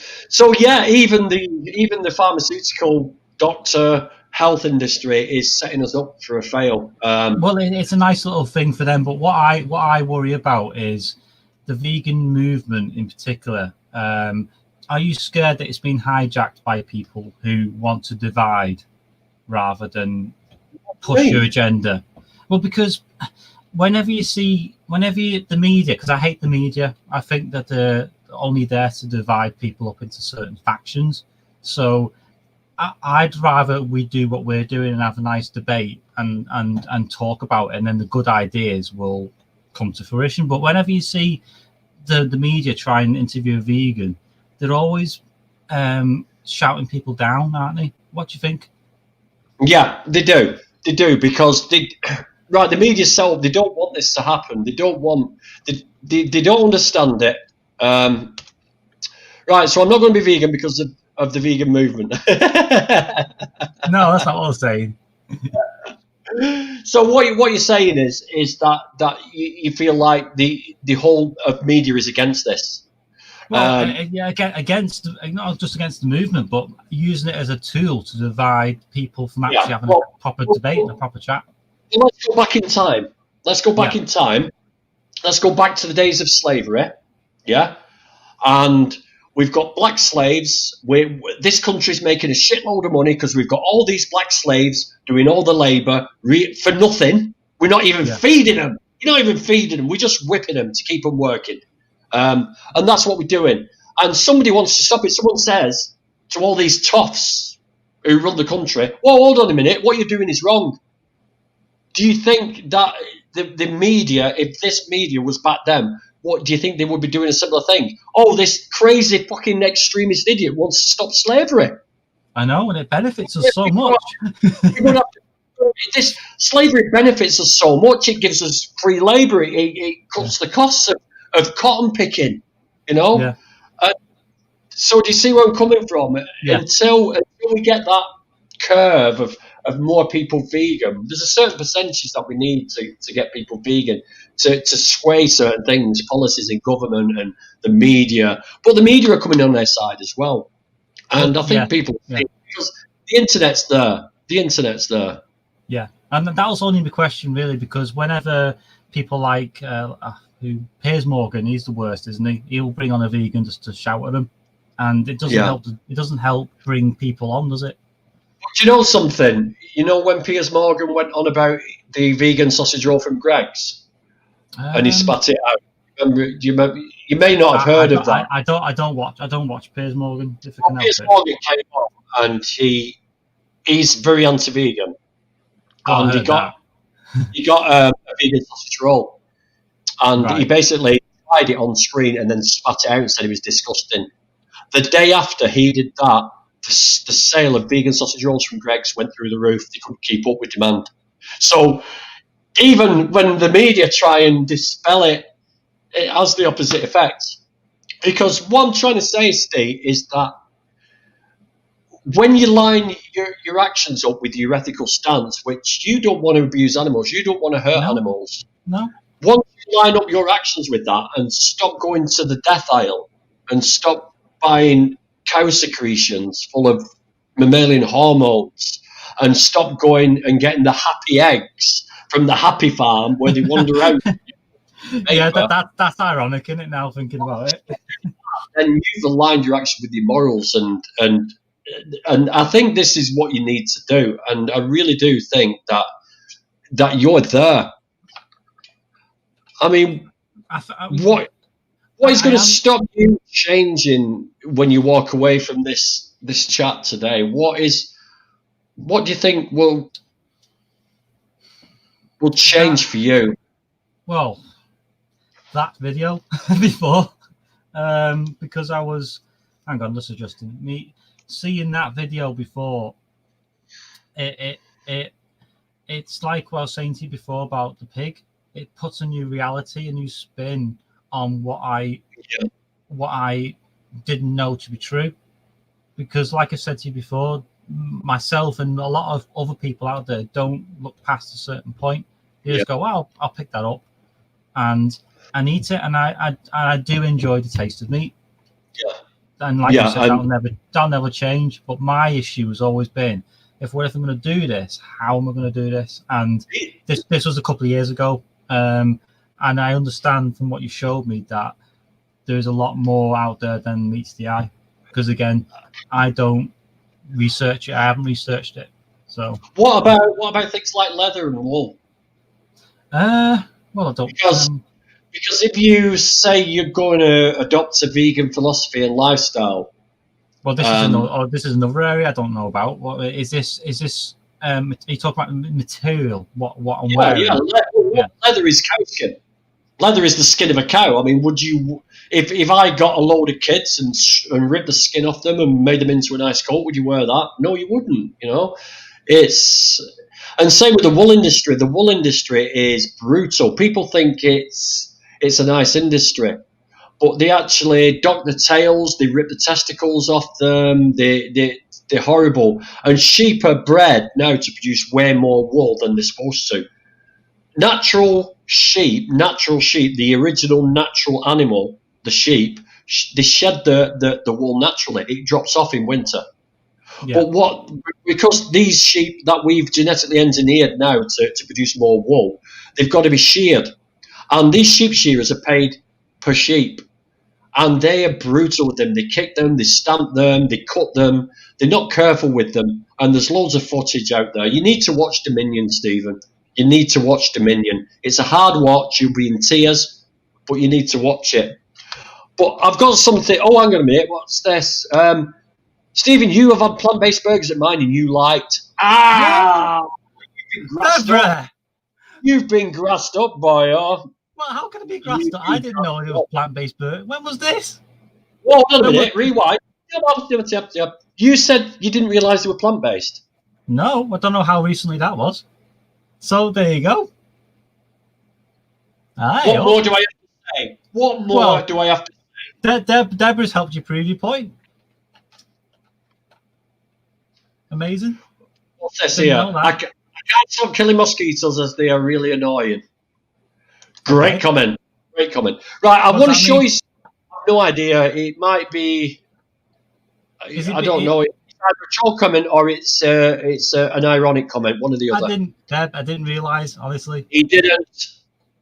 the pharmaceutical doctor health industry is setting us up for a fail. Well, it's a nice little thing for them, but what I worry about is the vegan movement in particular. Are you scared that it's been hijacked by people who want to divide rather than push your agenda? Well, because whenever the media, because I hate the media, I think that they're only there to divide people up into certain factions. So I'd rather we do what we're doing and have a nice debate and talk about it, and then the good ideas will come to fruition. But whenever you see the media try and interview a vegan, they're always shouting people down, aren't they? What do you think? Yeah, they do. They do, because the media self, they don't want this to happen. They don't understand it. Right, so I'm not going to be vegan because of the vegan movement. No, that's not what I was saying. So what you're saying is that you feel like the whole of media is against this. Well, against, not just against the movement, but using it as a tool to divide people from actually having a proper debate and a proper chat. Let's go back in time. Let's go back in time. Let's go back to the days of slavery. Yeah, and we've got black slaves. This country's making a shitload of money because we've got all these black slaves doing all the labour for nothing. We're not even feeding them. You're not even feeding them. We're just whipping them to keep them working. And that's what we're doing. And somebody wants to stop it. Someone says to all these toffs who run the country, "Whoa, hold on a minute. What you're doing is wrong." Do you think that the media, if this media was back then, what do you think they would be doing a similar thing? Oh, this crazy fucking extremist idiot wants to stop slavery. I know, and it benefits us so much. This slavery benefits us so much. It gives us free labour. It cuts the costs of cotton picking. You know. Yeah. So do you see where I'm coming from? Yeah. Until we get that curve of more people vegan, there's a certain percentage that we need to get people vegan to sway certain things, policies in government and the media. But the media are coming on their side as well. And I think people think, because the internet's there. The internet's there. Yeah. And that was only the question, really, because whenever people like who Piers Morgan, he's the worst, isn't he? He'll bring on a vegan just to shout at them. And it doesn't help. It doesn't help bring people on, does it? Do you know something? You know when Piers Morgan went on about the vegan sausage roll from Greggs, and he spat it out. Remember, you may not have heard of that. I don't watch Piers Morgan. If I can Piers help Morgan came on, and he's very anti-vegan, and he got a vegan sausage roll, and he basically tried it on screen and then spat it out and said it was disgusting. The day after he did that, the sale of vegan sausage rolls from Greggs went through the roof. They couldn't keep up with demand. So even when the media try and dispel it, it has the opposite effect. Because what I'm trying to say, Steve, is that when you line your actions up with your ethical stance, which you don't want to abuse animals, you don't want to hurt animals. No. Once you line up your actions with that and stop going to the death aisle and stop buying cow secretions full of mammalian hormones and stop going and getting the happy eggs from the happy farm where they wander around. Yeah, that's ironic, isn't it, now thinking about it? And you've aligned your action with your morals, and I think this is what you need to do. And I really do think that you're there. I mean, what is going to stop you changing when you walk away from this chat today? What is what do you think will change for you? Well, that video before, because I was, hang on, just adjusting me, seeing that video before, it's like what I was saying to you before about the pig. It puts a new reality, a new spin on what I didn't know to be true. Because, like I said to you before, myself and a lot of other people out there don't look past a certain point. They just go, "Well, I'll pick that up," and I eat it, and I do enjoy the taste of meat. Yeah. And like you said, that'll never change. But my issue has always been, if I'm going to do this, how am I going to do this? And this was a couple of years ago, and I understand from what you showed me that there's a lot more out there than meets the eye. Because again, I don't research it. I haven't researched it. So what about things like leather and wool? Well, I don't. Because if you say you're going to adopt a vegan philosophy and lifestyle, well, this is another area I don't know about. What is this? Is this? Are you talking about material? What I'm wearing? Leather is cow skin. Leather is the skin of a cow. I mean, would you, if I got a load of kids and ripped the skin off them and made them into a nice coat, would you wear that? No, you wouldn't. You know, and same with the wool industry. The wool industry is brutal. People think it's a nice industry, but they actually dock the tails, they rip the testicles off them. They're horrible. And sheep are bred now to produce way more wool than they're supposed to. Natural sheep, the original natural animal, the sheep, they shed the wool naturally. It drops off in winter. Yeah. But because these sheep that we've genetically engineered now to produce more wool, they've got to be sheared. And these sheep shearers are paid per sheep. And they are brutal with them. They kick them, they stamp them, they cut them. They're not careful with them. And there's loads of footage out there. You need to watch Dominion, Stephen. You need to watch Dominion. It's a hard watch. You'll be in tears, but you need to watch it. But I've got something. Oh, hang on a minute. What's this? Stephen, you have had plant-based burgers at mine and you liked. You've been grassed up, boy. Oh. Well, how can it be grassed up? I didn't know it was plant-based burger. When was this? Well, hold on a minute. Rewind. You said you didn't realise they were plant-based. No, I don't know how recently that was. So there you go. What more do I have to say? What more do I have to say? Deborah's helped you prove your point. Amazing. What's this here? I can't stop killing mosquitoes as they are really annoying. Great comment. Right, I want to show you. I have no idea. It might be. I don't know. It's either a troll comment or it's an ironic comment. One or the other. I didn't realise. Honestly, he didn't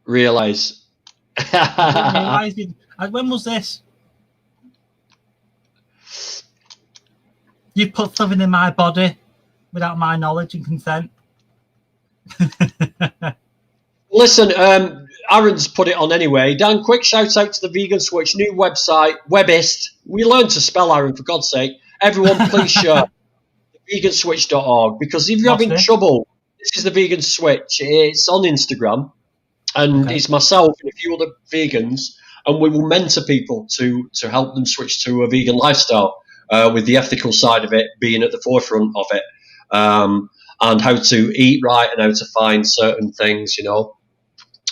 realise. When was this? You put something in my body without my knowledge and consent. Listen, Aaron's put it on anyway. Dan, quick shout out to the Vegan Switch new website, Webist. We learned to spell, Aaron, for God's sake. Everyone, please share veganswitch.org, because if you're having trouble, this is the Vegan Switch. It's on Instagram, and it's myself and a few other vegans, and we will mentor people to help them switch to a vegan lifestyle, with the ethical side of it being at the forefront of it, and how to eat right and how to find certain things, you know.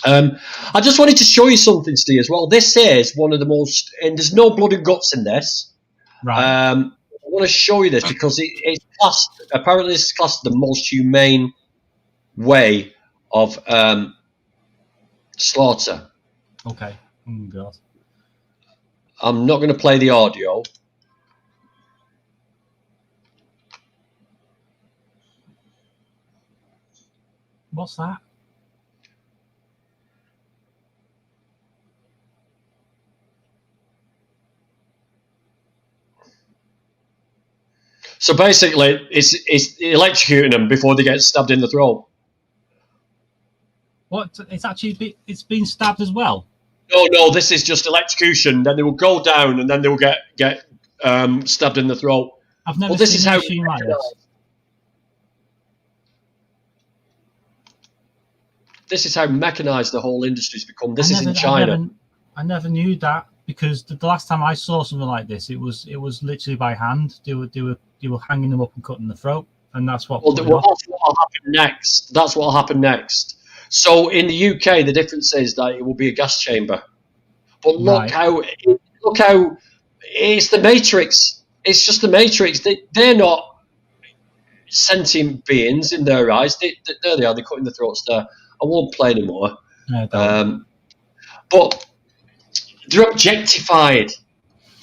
I just wanted to show you something, Steve, as well. This is one of the most, and there's no blood and guts in this. Right. I want to show you this because it's classed, apparently this is classed the most humane way of slaughter. Okay. Oh, God. I'm not going to play the audio. What's that? So basically, it's electrocuting them before they get stabbed in the throat. What? It's been stabbed as well? No, this is just electrocution. Then they will go down and then they will get stabbed in the throat. I've never seen a machine like this. This is how mechanized the whole industry's become. This is in China. I never knew that, because the last time I saw something like this, it was literally by hand. They were hanging them up and cutting the throat, and that's what. Well, that's what'll happen next. That's what'll happen next. So in the UK, the difference is that it will be a gas chamber. But look how it's the Matrix. It's just the Matrix. They're not sentient beings in their eyes. There they are. They're cutting the throats there. I won't play anymore. No, but they're objectified.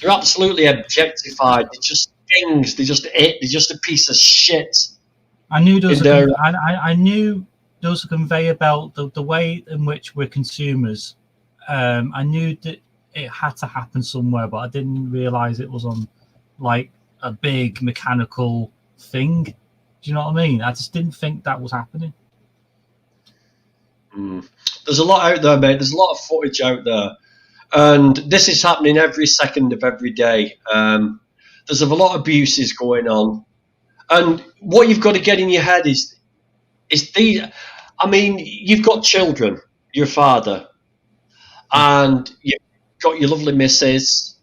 They're absolutely objectified. They're just things. They're just it. They're just a piece of shit. I knew there was I knew there was a conveyor belt. The way in which we're consumers. I knew that it had to happen somewhere, but I didn't realize it was on like a big mechanical thing. Do you know what I mean? I just didn't think that was happening. There's a lot out there, mate. There's a lot of footage out there, and this is happening every second of every day. There's a lot of abuses going on, and what you've got to get in your head is these. I mean, you've got children, your father, and you've got your lovely missus,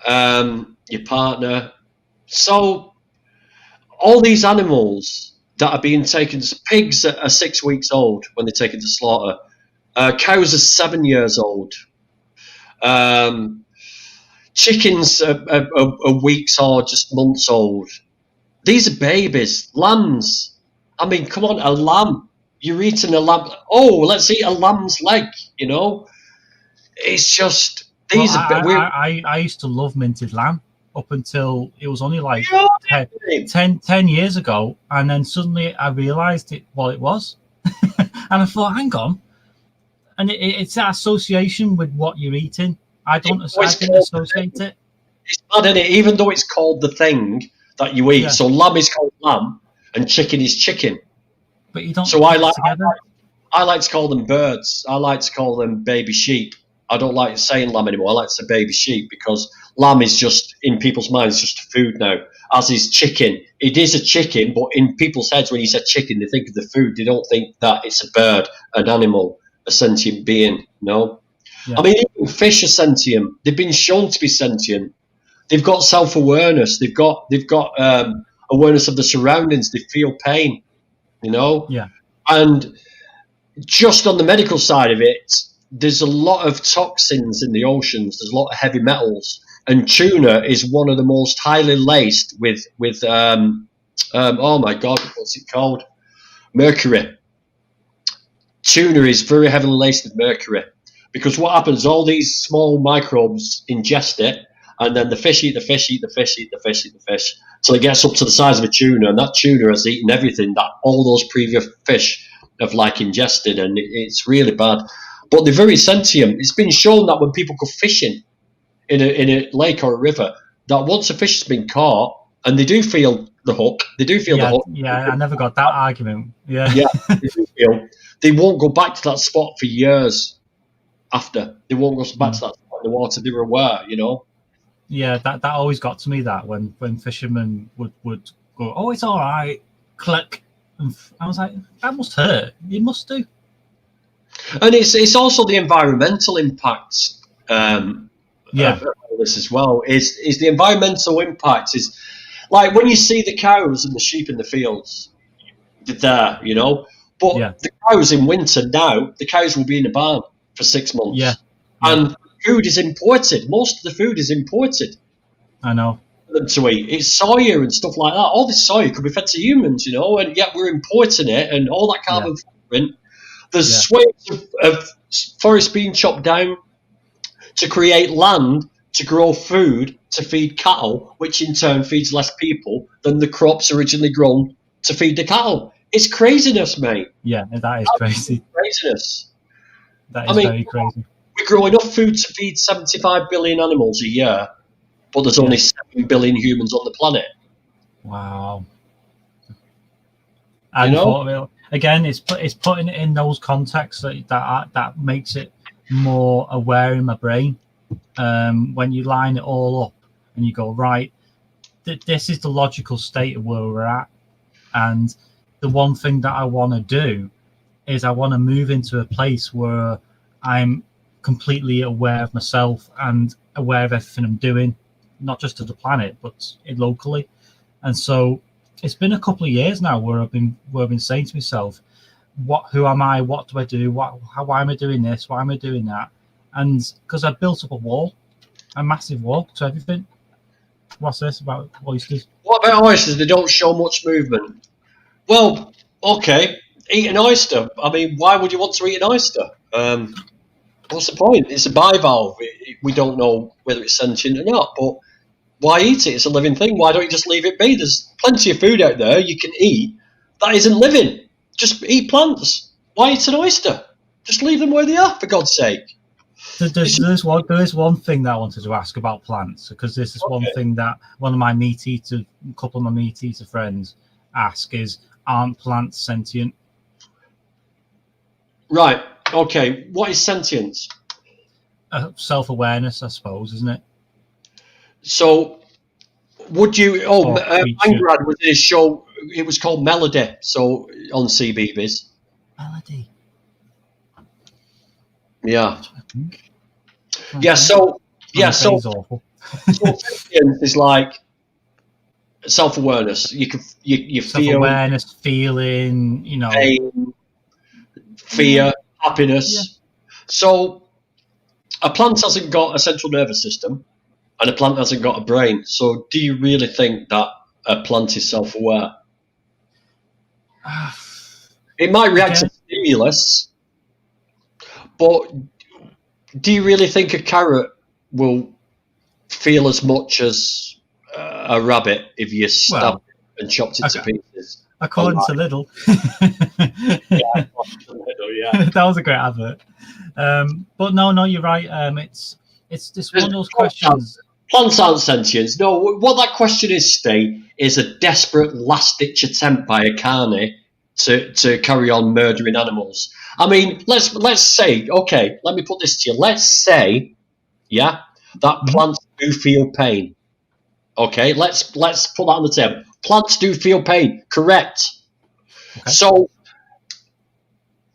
your partner. So all these animals that are being taken, pigs are 6 weeks old when they're taken to slaughter. Cows are 7 years old. Chickens are weeks or just months old. These are babies. Lambs. I mean, come on, a lamb. You're eating a lamb. Oh, let's eat a lamb's leg, you know? It's just... I used to love minted lamb up until it was only like 10 years ago, and then suddenly I realised what it was. And I thought, hang on. And it's that association with what you're eating. I didn't associate it. It's bad, isn't it? Even though it's called the thing that you eat. Yeah. So lamb is called lamb and chicken is chicken. But you don't. So I like to call them birds. I like to call them baby sheep. I don't like saying lamb anymore. I like to say baby sheep, because lamb is just, in people's minds, just food now. As is chicken. It is a chicken, but in people's heads, when you say chicken, they think of the food. They don't think that it's a bird, an animal, a sentient being. No. Yeah. I mean, even fish are sentient. They've been shown to be sentient. They've got self-awareness. They've got awareness of the surroundings. They feel pain. You know. Yeah. And just on the medical side of it, there's a lot of toxins in the oceans. There's a lot of heavy metals, and tuna is one of the most highly laced with oh my God, what's it called? Mercury. Tuna is very heavily laced with mercury, because what happens? All these small microbes ingest it, and then the fish eat the fish, eat the fish, eat the fish, eat the fish, till it gets up to the size of a tuna, and that tuna has eaten everything that all those previous fish have like ingested, and it's really bad. But they're very sentient. It's been shown that when people go fishing in a lake or a river, that once a fish has been caught, and they do feel the hook, the hook. Yeah, I never got that argument. Yeah, they do feel. They won't go back to that spot for years after. They won't go back to that spot in the water. They were aware, you know. Yeah, that always got to me, that when fishermen would go, oh, it's all right, click. And I was like, that must hurt. It must do. And it's also the environmental impacts of this as well. Is the environmental impact is like when you see the cows and the sheep in the fields, they're there, you know. But the cows in winter now, the cows will be in a barn for 6 months. Yeah. And food is imported. Most of the food is imported. I know. For them to eat. It's soya and stuff like that. All this soya could be fed to humans, you know, and yet we're importing it, and all that carbon footprint. There's swathes of forest being chopped down to create land to grow food to feed cattle, which in turn feeds less people than the crops originally grown to feed the cattle. It's craziness, mate. Yeah, that is crazy. Craziness. That is very crazy. We grow enough food to feed 75 billion animals a year, but there's only 7 billion humans on the planet. Wow. You know? Again, it's putting it in those contexts that makes it more aware in my brain. When you line it all up and you go, right, this is the logical state of where we're at, and the one thing that I want to do is I want to move into a place where I'm completely aware of myself and aware of everything I'm doing, not just to the planet, but locally. And so it's been a couple of years now where I've been saying to myself, who am I? What do I do? Why am I doing this? Why am I doing that? And because I built up a massive wall to everything. What's this about oysters? What about oysters? They don't show much movement. Well, okay, eat an oyster. I mean, why would you want to eat an oyster? What's the point? It's a bivalve. We don't know whether it's sentient or not, but why eat it? It's a living thing. Why don't you just leave it be? There's plenty of food out there you can eat that isn't living. Just eat plants. Why eat an oyster? Just leave them where they are, for God's sake. There's one thing that I wanted to ask about plants, because this is one thing that a couple of my meat eater friends ask is, aren't plants sentient? Right. Okay. What is sentience? Self-awareness, I suppose, isn't it? So, would you? Grandad was in his show. It was called Melody. So on CBeebies. Melody. Yeah. Yeah. So awful. So sentience is like self-awareness. You feel self-awareness, feeling, pain, fear, happiness. Yeah. So a plant hasn't got a central nervous system, and a plant hasn't got a brain. So do you really think that a plant is self-aware? It might react to stimulus, but do you really think a carrot will feel as much as a rabbit if you stabbed it and chopped it to pieces? According to Lidl. Yeah. That was a great advert. But no, you're right. It's one of those questions. Plants aren't sentient. No, what that question is, Steve, is a desperate last-ditch attempt by a carny to carry on murdering animals. I mean, let's say, okay, let me put this to you. Let's say, that plants do feel pain. Okay, let's put that on the table. Plants do feel pain, correct? Okay. So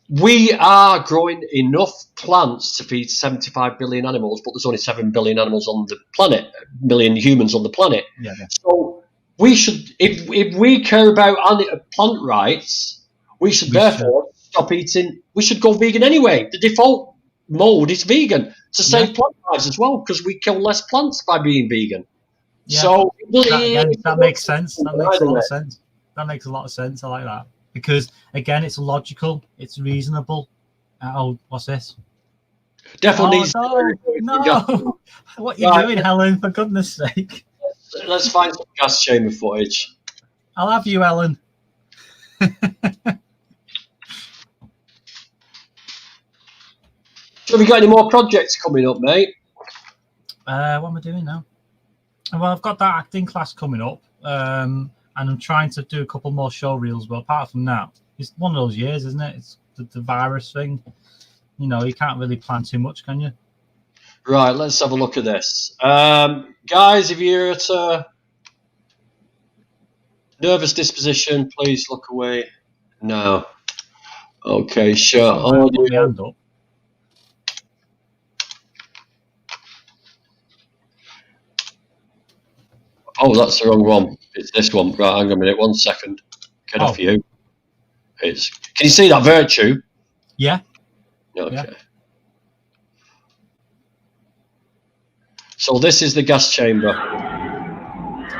we are growing enough plants to feed 75 billion animals, but there's only 7 billion animals on the planet, million humans on the planet. Yeah. So we should, if we care about plant rights, we should therefore stop eating. We should go vegan anyway. The default mode is vegan to save plant lives as well, because we kill less plants by being vegan. Yeah. So that makes sense. That makes a lot of sense. That makes a lot of sense. I like that, because again, it's logical, it's reasonable. What's this? Definitely. No. What are you doing, Helen? For goodness sake. Let's find some gas chamber footage. I'll have you, Ellen. So have you got any more projects coming up, mate? What am I doing now? Well, I've got that acting class coming up, and I'm trying to do a couple more show reels. But apart from that, it's one of those years, isn't it? It's the virus thing. You can't really plan too much, can you? Right, let's have a look at this. Guys, if you're at a nervous disposition, please look away now. Okay, sure. Oh, that's the wrong one. It's this one. Right, hang on a minute. 1 second. Get off you. Can you see that virtue? Yeah. Okay. Yeah. So this is the gas chamber.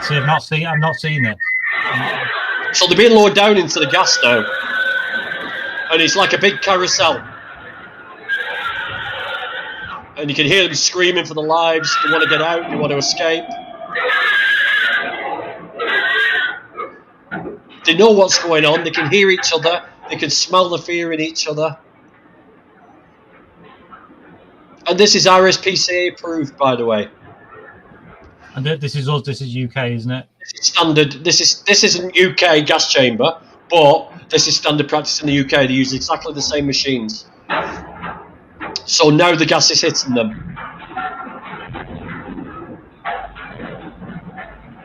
See, I've not seen it. So they're being lowered down into the gas now, and it's like a big carousel. And you can hear them screaming for their lives. They want to get out. They want to escape. They know what's going on. They can hear each other. They can smell the fear in each other. And this is RSPCA approved, by the way. And this is us. This is UK, isn't it? This is standard. This isn't UK gas chamber, but this is standard practice in the UK. They use exactly the same machines. So now the gas is hitting them.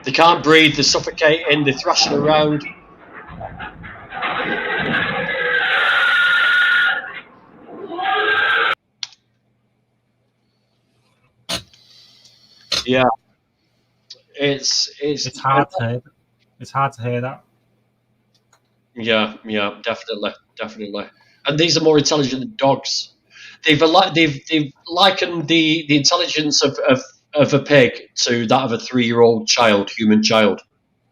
They can't breathe. They're suffocating. They're thrashing around. Yeah. It's hard to hear. It's hard to hear that. Yeah, definitely. And these are more intelligent than dogs. They've likened the intelligence of a pig to that of a 3-year-old human child.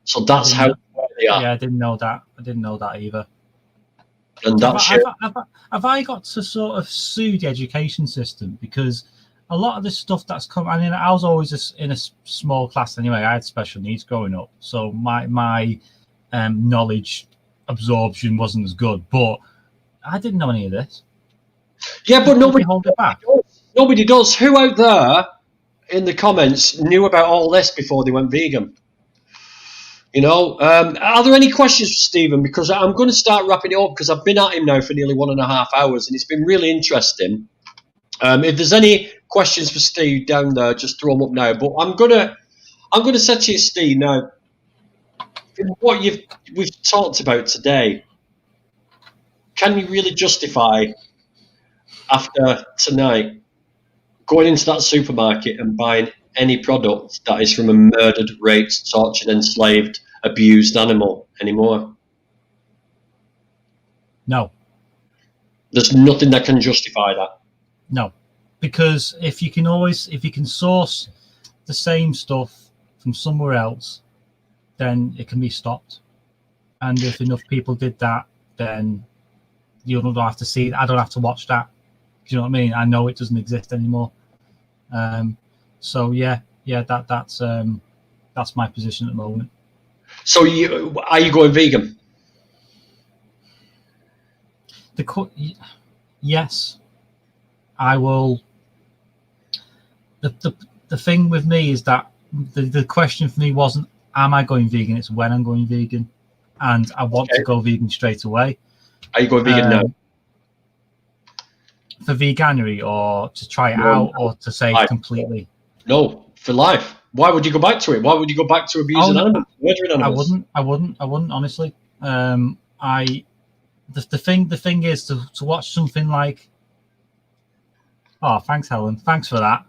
So that's how they are. Yeah, I didn't know that. I didn't know that either. And that's have I got to sort of sue the education system? Because a lot of the stuff that's come, I mean, I was always in a small class anyway. I had special needs growing up, so my knowledge absorption wasn't as good. But I didn't know any of this. Yeah, but nobody hold it back. Nobody does. Who out there in the comments knew about all this before they went vegan? You know, are there any questions for Stephen? Because I'm going to start wrapping it up because I've been at him now for nearly 1.5 hours and it's been really interesting. If there's any questions for Steve down there, just throw them up now. But I'm gonna say to you, Steve, now, what we've talked about today, can you really justify after tonight going into that supermarket and buying any product that is from a murdered, raped, tortured, enslaved, abused animal anymore? No. There's nothing that can justify that. No, because if you can source the same stuff from somewhere else, then it can be stopped. And if enough people did that, then you don't have to see it. I don't have to watch that. Do you know what I mean? I know it doesn't exist anymore. So that's my position at the moment. So are you going vegan? Yes. I will. The thing with me is that the question for me wasn't am I going vegan? It's when I'm going vegan, and I want to go vegan straight away. Are you going vegan now? For veganuary, or to try it out, or to say completely? No, for life. Why would you go back to it? Why would you go back to abusing animals, murdering animals? I wouldn't honestly. The thing is to watch something like. Oh, thanks, Helen. Thanks for that.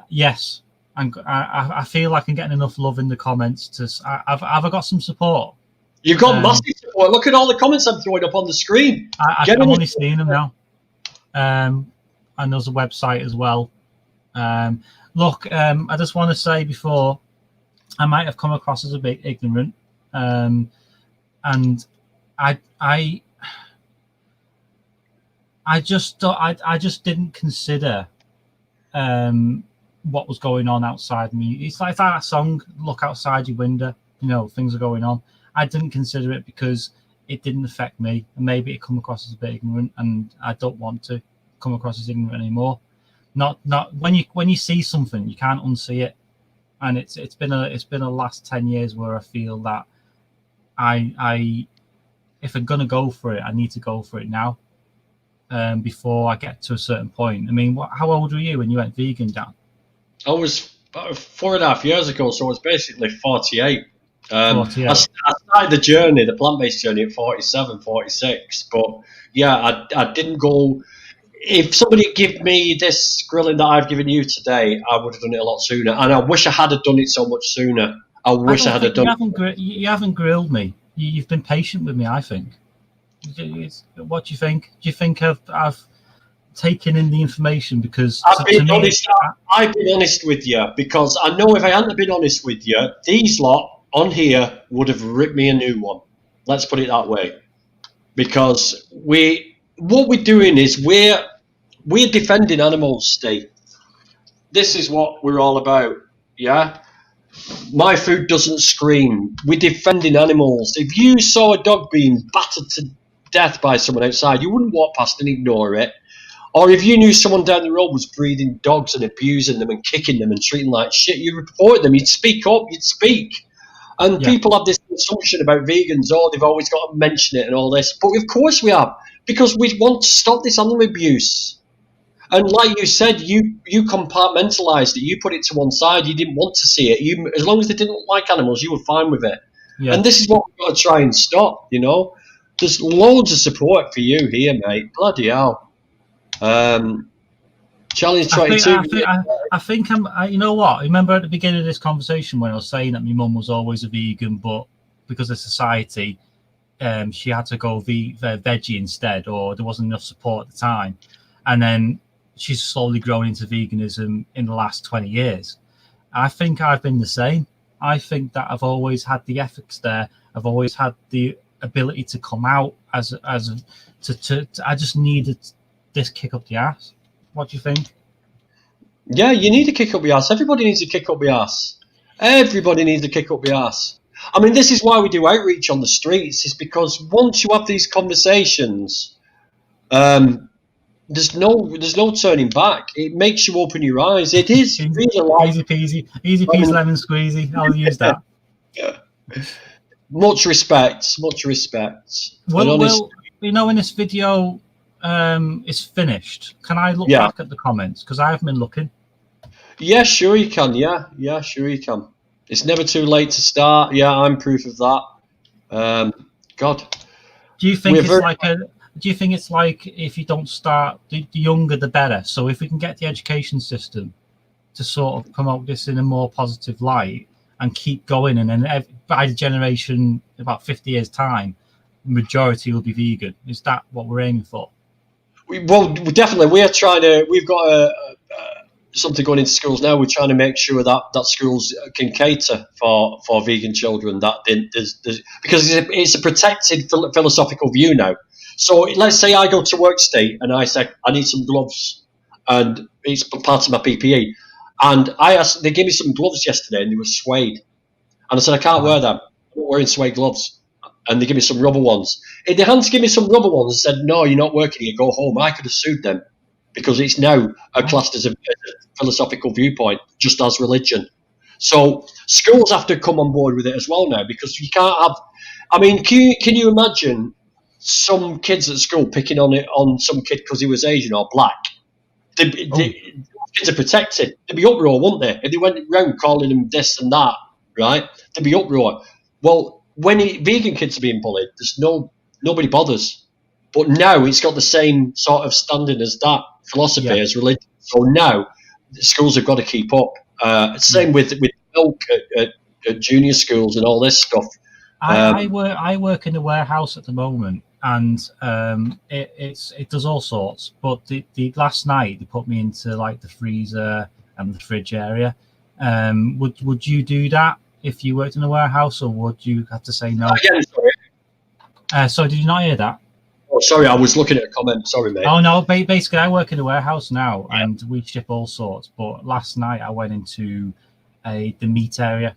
Yes, I feel like I'm getting enough love in the comments. Have I got some support? You've got massive support. Look at all the comments I'm throwing up on the screen. I'm only seeing them now. And there's a website as well. Look, I just want to say before, I might have come across as a bit ignorant, and I just didn't consider what was going on outside me. It's like that song, "Look Outside Your Window." You know, things are going on. I didn't consider it because it didn't affect me, and maybe it come across as a bit ignorant, and I don't want to come across as ignorant anymore. Not when you see something, you can't unsee it, and it's been a last 10 years where I feel that I if I'm gonna go for it, I need to go for it now. Before I get to a certain point. I mean, how old were you when you went vegan, Dan? I was about 4.5 years ago, so I was basically 48. 48. I started the journey, the plant-based journey, at 47, 46. But yeah, I didn't go. If somebody gave me this grilling that I've given you today, I would have done it a lot sooner. And I wish I had done it so much sooner. I wish I had done it. You haven't grilled me. You've been patient with me, I think. What do you think? Do you think I've taken in the information? Because I've been honest with you, because I know if I hadn't been honest with you, these lot on here would have ripped me a new one. Let's put it that way. Because what we're doing is we're defending animals, Steve. This is what we're all about. Yeah. My food doesn't scream. We're defending animals. If you saw a dog being battered to death by someone outside, you wouldn't walk past and ignore it. Or if you knew someone down the road was breeding dogs and abusing them and kicking them and treating them like shit, you'd report them. You'd speak up. You'd speak. And people have this assumption about vegans. Oh, they've always got to mention it and all this. But of course we have, because we want to stop this animal abuse. And like you said, you compartmentalised it. You put it to one side. You didn't want to see it. As long as they didn't like animals, you were fine with it. Yeah. And this is what we've got to try and stop, you know. There's loads of support for you here, mate. Bloody hell. Challenge 22. I think you know what? Remember at the beginning of this conversation when I was saying that my mum was always a vegan, but because of society, she had to go veggie instead, or there wasn't enough support at the time. And then she's slowly grown into veganism in the last 20 years. I think I've been the same. I think that I've always had the ethics there. I've always had the ability to come out I just needed this kick up the ass. What do you think? Yeah, you need to kick up the ass. Everybody needs to kick up the ass. Everybody needs to kick up the ass. I mean, this is why we do outreach on the streets, is because once you have these conversations, there's no turning back. It makes you open your eyes. It is really like easy peasy, lemon squeezy. I'll use that. Yeah. Much respect. Well, you know, when this video is finished, can I look back at the comments? Because I haven't been looking. Yeah, sure you can. Yeah, sure you can. It's never too late to start. Yeah, I'm proof of that. God. Do you think Do you think it's like if you don't start, the younger the better? So if we can get the education system to sort of promote this in a more positive light and keep going, and then by the generation, about 50 years' time, majority will be vegan. Is that what we're aiming for? Well, definitely. We're trying to. We've got something going into schools now. We're trying to make sure that schools can cater for vegan children. Because it's a protected philosophical view now. So let's say I go to work state and I say I need some gloves, and it's part of my PPE. And they gave me some gloves yesterday, and they were suede. And I said I can't wear them. I'm not wearing suede gloves. And they give me some rubber ones. If they hadn't given me some rubber ones and said, no, you're not working here, go home, I could have sued them, because it's now classed as a philosophical viewpoint, just as religion. So schools have to come on board with it as well now, because you can't have. I mean, can you imagine some kids at school picking on some kid because he was Asian or black? Kids are protected. There'd be uproar, wouldn't there? If they went around calling them this and that, right? There'd be uproar. Well, when vegan kids are being bullied, nobody bothers. But now it's got the same sort of standing as that philosophy as religion. So now the schools have got to keep up. Same with milk at junior schools and all this stuff. I work in a warehouse at the moment, and it does all sorts. But the last night they put me into like the freezer and the fridge area. Would you do that if you worked in a warehouse, or would you have to say no? Again, sorry. So did you not hear that? Oh, sorry, I was looking at a comment. Sorry, mate. Oh no, basically I work in a warehouse now, and we ship all sorts. But last night I went into the meat area.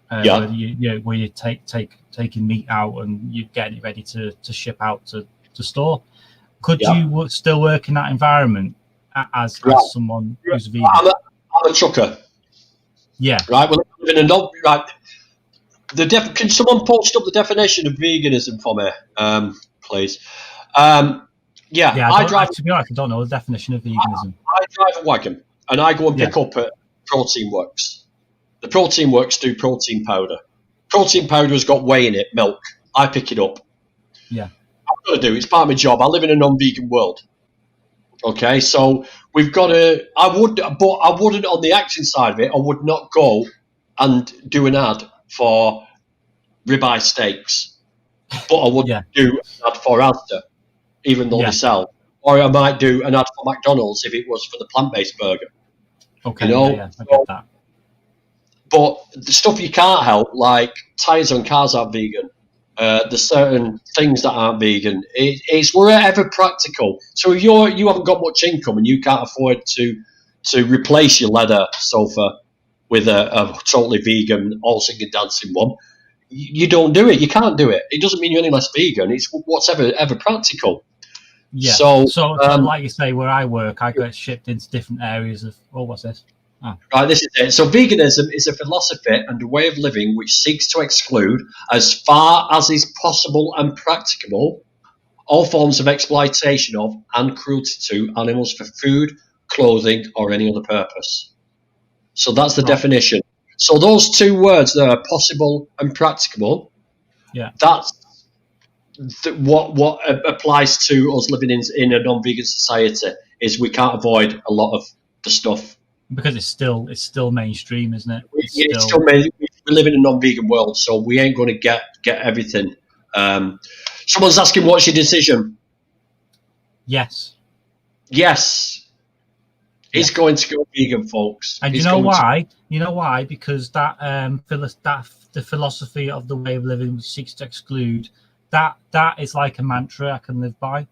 Where you're taking meat out and you're getting it ready to ship out to store. Could you still work in that environment as someone who's vegan? I'm a trucker. Yeah. Right. Well, right. Can someone post up the definition of veganism for me, please? I drive. To be honest, I don't know the definition of veganism. I drive a wagon and I go and pick up at Protein Works. The Protein Works do protein powder. Protein powder has got whey in it, milk. I pick it up. Yeah. I've got to do. It's part of my job. I live in a non-vegan world. Okay, so we've got to. I wouldn't on the action side of it. I would not go and do an ad for ribeye steaks, but I would do an ad for Asda, even though they sell. Or I might do an ad for McDonald's if it was for the plant-based burger. Okay, I get that. But the stuff you can't help, like tyres on cars aren't vegan. There's certain things that aren't vegan. It's wherever practical. So if you haven't got much income and you can't afford to replace your leather sofa with a totally vegan, all singing dancing one, you don't do it. You can't do it. It doesn't mean you're any less vegan. It's whatever ever practical. Yeah. So like you say, where I work, I get shipped into different areas of. Oh, what's this? Oh. Right, this is it. So veganism is a philosophy and a way of living which seeks to exclude, as far as is possible and practicable, all forms of exploitation of and cruelty to animals for food, clothing, or any other purpose. So that's the definition. So those two words there are possible and practicable. Yeah. That's what applies to us living in a non-vegan society, is we can't avoid a lot of the stuff. Because it's still mainstream, isn't it? It's still we live in a non-vegan world, so we ain't going to get everything. Someone's asking, what's your decision? Yes. He's going to go vegan, folks. And you know why? You know why? Because that the philosophy of the way of living which seeks to exclude, that is like a mantra I can live by,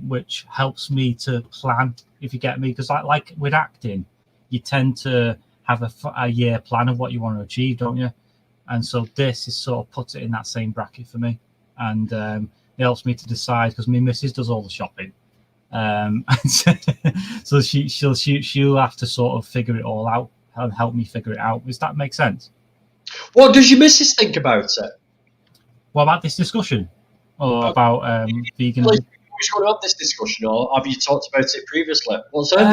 which helps me to plan, if you get me. Because like with acting, you tend to have a year plan of what you want to achieve, don't you? And so this is sort of puts it in that same bracket for me, and it helps me to decide, because my missus does all the shopping. So she'll have to sort of figure it all out and help me figure it out. Does that make sense? What does your missus think about it? What about this discussion, or about veganism? Who's going to have this discussion, or have you talked about it previously? What's her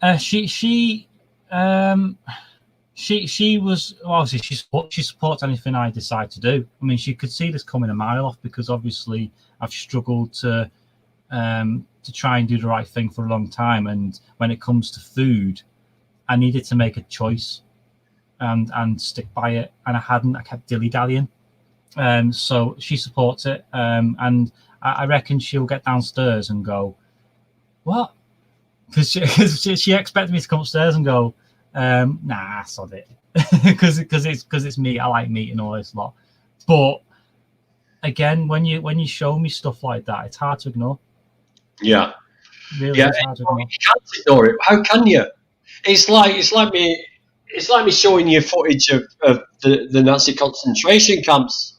view? She was obviously she supports anything I decide to do. I mean, she could see this coming a mile off, because obviously I've struggled to try and do the right thing for a long time, and when it comes to food, I needed to make a choice and stick by it, and I hadn't. I kept dilly-dallying. So she supports it, and I reckon she'll get downstairs and go, "What?" Because she expected me to come upstairs and go, "Nah, sod it," because it's meat. I like meat and all this lot. But again, when you show me stuff like that, it's hard to ignore. Yeah, really, yeah. It's hard to ignore. You can't ignore it. How can you? It's like me showing you footage of the Nazi concentration camps.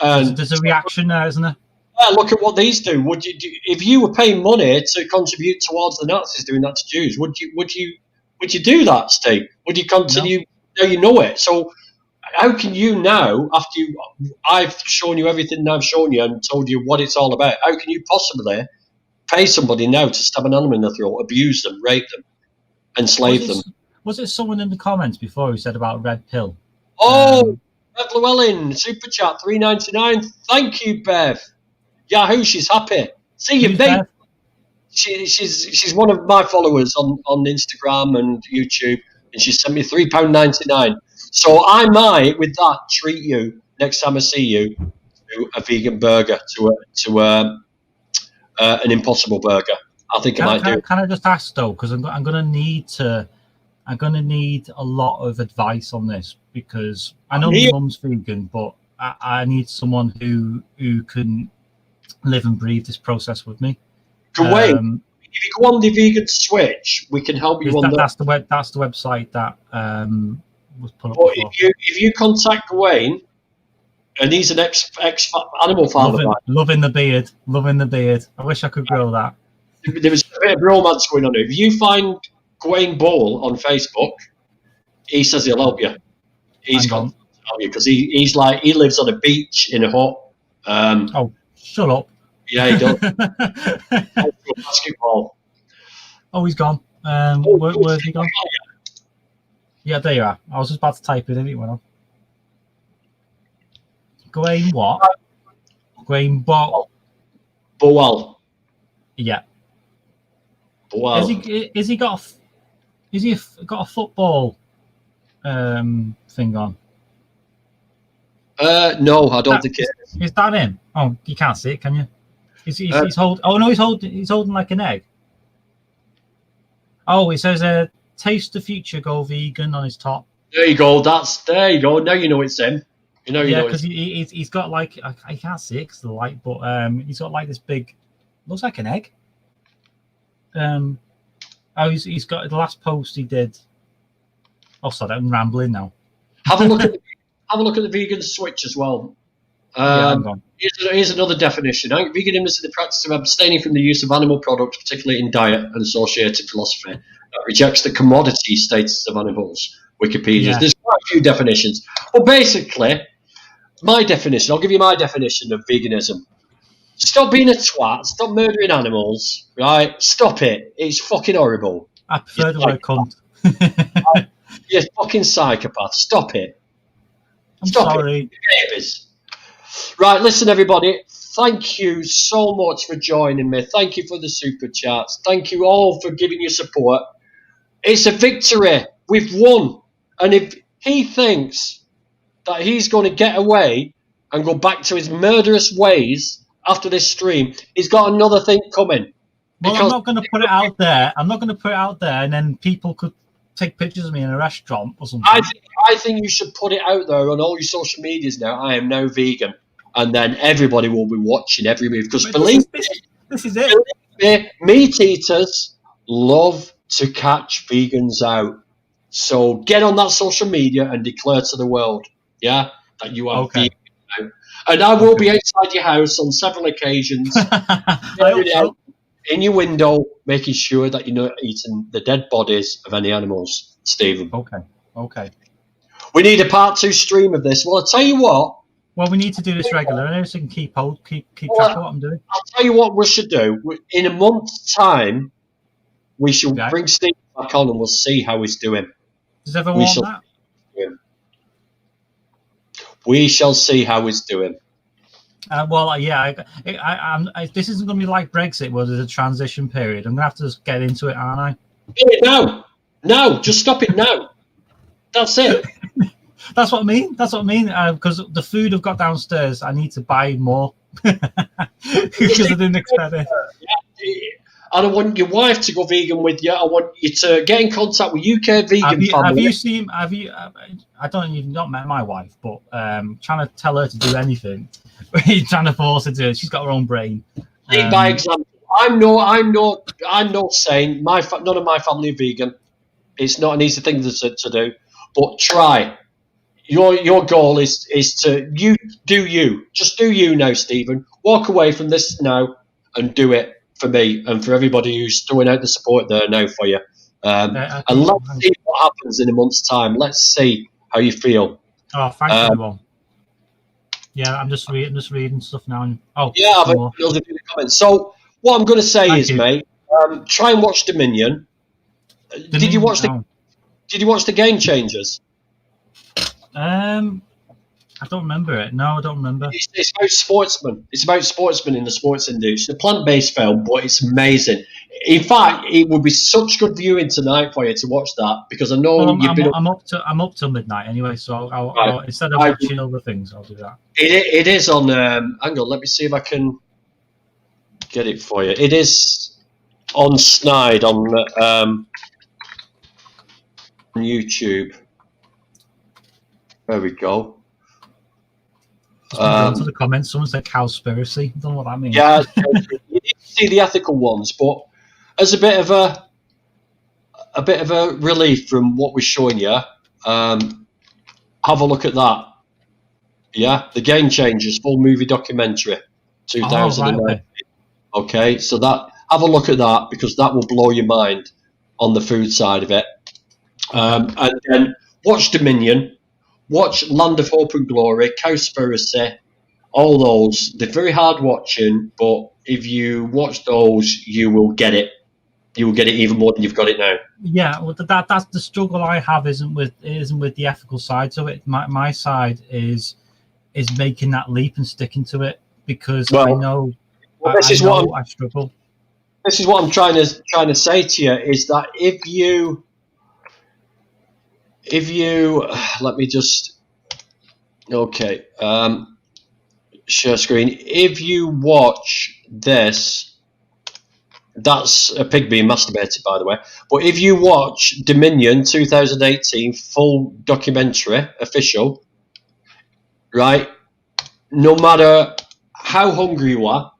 There's a reaction there, isn't there? Yeah, look at what these do. Would you if you were paying money to contribute towards the Nazis doing that to Jews? Would you do that, Steve? Would you continue? No, you know it. So how can you now, after I've shown you everything I've shown you and told you what it's all about, how can you possibly pay somebody now to stab an animal in the throat, abuse them, rape them, enslave them? Was it someone in the comments before who said about red pill? Oh, Bev Llewellyn, super chat, $3.99. Thank you, Bev. Yahoo, she's happy. See you, Bev. She's one of my followers on Instagram and YouTube, and she sent me £3.99. So I might, with that, treat you next time I see you to a vegan burger, to an Impossible Burger. I think I might do. Can I just ask though, because I'm gonna need a lot of advice on this, because I know my mum's vegan, but I need someone who can live and breathe this process with me. Gawain, if you go on the vegan switch, we can help you on that. That's the website that was put up. But if you contact Gawain, and he's an ex animal farmer, loving the beard. I wish I could grow that. There was a bit of romance going on here. If you find Gawain Ball on Facebook, he says he'll help you. He's going to help you, because he lives on a beach in a hut. Oh, shut up. Yeah, he does. Basketball. Oh, he's gone. Where's he gone? Yeah, there you are. I was just about to type it in. It went off. Gawain what? Gawain Ball. Bowell. Yeah. Bowell. Has he got a football thing on? No, I don't think it is. Is that him? Oh, you can't see it, can you? He's holding. Oh no, he's holding like an egg. Oh, it says "Taste the future, go vegan" on his top. There you go. There you go. Now you know it's him. You know. Yeah, because he's got like I can't see it because of the light, but he's got like this big, looks like an egg. He's got the last post he did. Oh, sorry, I'm rambling now. Have a look at the vegan switch as well. Here's another definition. Veganism is the practice of abstaining from the use of animal products, particularly in diet, and associated philosophy that rejects the commodity status of animals. Wikipedia. Yeah. There's quite a few definitions. But basically, my definition, I'll give you my definition of veganism. Stop being a twat. Stop murdering animals. Right? Stop it. It's fucking horrible. I prefer the word cunt. You're a fucking psychopath. Stop it. Stop sorry. It. Right, listen, everybody. Thank you so much for joining me. Thank you for the super chats. Thank you all for giving your support. It's a victory. We've won. And if he thinks that he's going to get away and go back to his murderous ways after this stream, he's got another thing coming. Well, I'm not going to put it out there. I'm not going to put it out there, and then people could take pictures of me in a restaurant or something. I think you should put it out there on all your social medias now. I am now vegan. And then everybody will be watching every move. Because believe this is it. me, meat eaters love to catch vegans out. So get on that social media and declare to the world, that you are vegan now. And I will be outside your house on several occasions, in your window, making sure that you're not eating the dead bodies of any animals, Stephen. Okay. We need a part 2 stream of this. Well, I'll tell you what. Well, we need to do this regularly so we can keep track of what I'm doing. I'll tell you what we should do. In a month's time, we shall bring Steve back on and we'll see how he's doing. Does everyone want that? We shall see how he's doing. This isn't going to be like Brexit, where there's a transition period. I'm going to have to just get into it, aren't I? Yeah, no, just stop it now. That's it. That's what I mean. Because the food I've got downstairs, I need to buy more because I didn't expect it. I don't want your wife to go vegan with you. I want you to get in contact with UK vegan family. I don't even not met my wife, but trying to tell her to do anything, trying to force her to. She's got her own brain. By example, I'm not saying none of my family are vegan. It's not an easy thing to do, but try. Your goal is to just do you now, Stephen. Walk away from this now and do it for me and for everybody who's throwing out the support there now for you. And let's see what happens in a month's time. Let's see how you feel. Oh, thanks everyone. Yeah, I'm just reading stuff now. I've filled in the comments. So what I'm going to say is, mate, try and watch Dominion. Did you watch the Game Changers? I don't remember it. No, I don't remember. It's about sportsmen. It's about sportsmen in the sports industry. It's a plant-based film, but it's amazing. In fact, it would be such good viewing tonight for you to watch that because I know I'm up till midnight anyway. So I'll instead of watching other things, I'll do that. It is on. Hang on, let me see if I can get it for you. It is on Snide on YouTube. There we go. Go to the comments. Someone said cowspiracy. I don't know what that means. Yeah, you need to see the ethical ones, but as a bit of a relief from what we're showing you, have a look at that. Yeah, the Game Changers full movie documentary, 2009. Oh, right, okay, so have a look at that because that will blow your mind on the food side of it. And then watch Dominion. Watch Land of Hope and Glory, Cowspiracy, all those. They're very hard watching, but if you watch those, you will get it. You will get it even more than you've got it now. Yeah, well, that's the struggle I have. Isn't with the ethical side to it. My side is making that leap and sticking to it because I know. I struggle. This is what I'm trying to say to you is that if you let me just share screen. If you watch this, that's a pig being masturbated, by the way. But if you watch Dominion 2018 full documentary, official, right? No matter how hungry you are,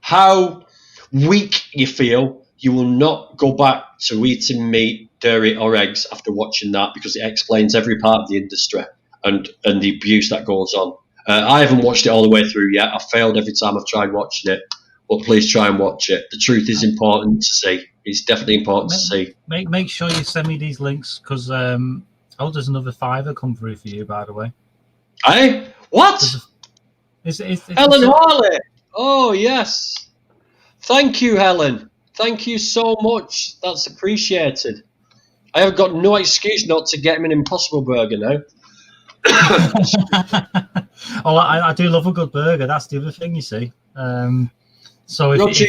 how weak you feel, you will not go back to eating meat, dairy or eggs after watching that because it explains every part of the industry and the abuse that goes on. I haven't watched it all the way through yet. I've failed every time I've tried watching it, but please try and watch it. The truth is important to see. It's definitely important to see. Make sure you send me these links because there's another $5 come through for you, by the way. Hey, what? Helen Harley. Oh yes, thank you, Helen. Thank you so much. That's appreciated. I have got no excuse not to get him an Impossible Burger now. I do love a good burger. That's the other thing, you see. So if Roger,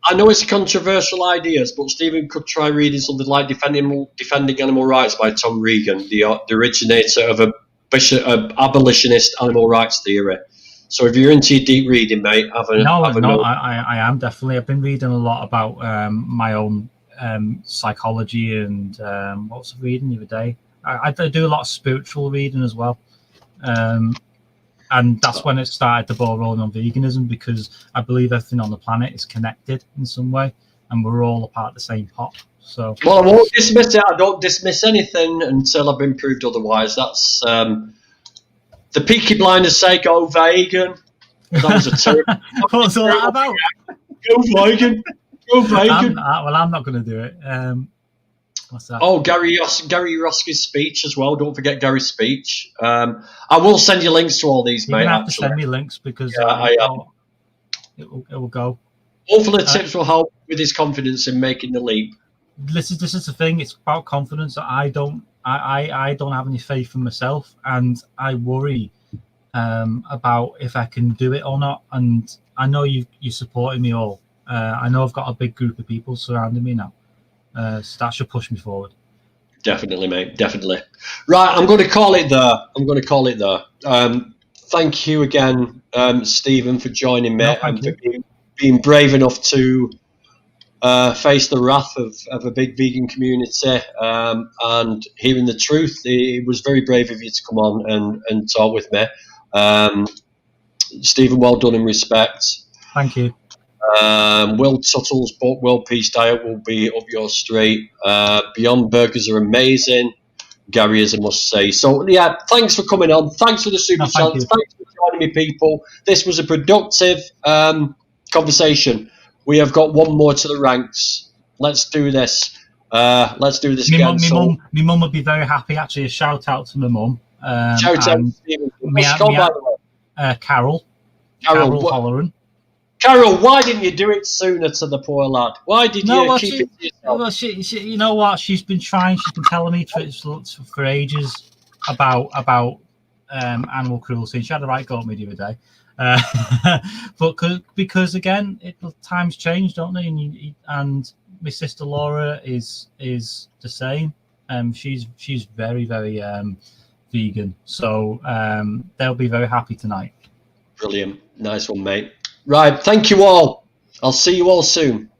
I know it's controversial ideas, but Stephen could try reading something like Defending Animal Rights by Tom Regan, the originator of a abolitionist animal rights theory. So if you're into your deep reading, mate, I am definitely. I've been reading a lot about my own psychology and what was I reading the other day? I do a lot of spiritual reading as well. And that's when it started the ball rolling on veganism, because I believe everything on the planet is connected in some way, and we're all a part of the same pot. So, well, I won't dismiss it. I don't dismiss anything until I've been proved otherwise. That's the Peaky Blinders say go vegan. That was a terrible. What's all that about? Go vegan. Go vegan. I'm not going to do it. What's that? Oh, Gary Roski's speech as well. Don't forget Gary's speech. I will send you links to all these, mate. You have to send me links because it will go. Hopefully, the tips will help with his confidence in making the leap. This is the thing. It's about confidence. I don't have any faith in myself, and I worry about if I can do it or not. And I know you're supporting me all. I know I've got a big group of people surrounding me now. So that should push me forward. Definitely, mate. Definitely. Right, I'm going to call it there. Thank you again, Stephen, for joining me and for being brave enough to face the wrath of a big vegan community and hearing the truth. It was very brave of you to come on and talk with me. Stephen, well done and respect. Thank you. Will Tuttle's book, World Peace Diet, will be up your street. Beyond Burgers are amazing. Gary is a must say. So, yeah, thanks for coming on. Thanks for the super chats. Thanks for joining me, people. This was a productive conversation. We have got one more to the ranks. Let's do this. Let's do this again. My mum would be very happy. Actually, a shout out to my mum. Shout out to Stephen. What's she called, by the way? Carol Holleran. Carol, why didn't you do it sooner to the poor lad? Why did you keep it to yourself? Well, she, you know what? She's been trying. She's been telling me for ages about animal cruelty. She had a right go at me the other day. But because again, times change, don't they? And my sister Laura is the same. She's very vegan. So they'll be very happy tonight. Brilliant. Nice one, mate. Right, thank you all. I'll see you all soon.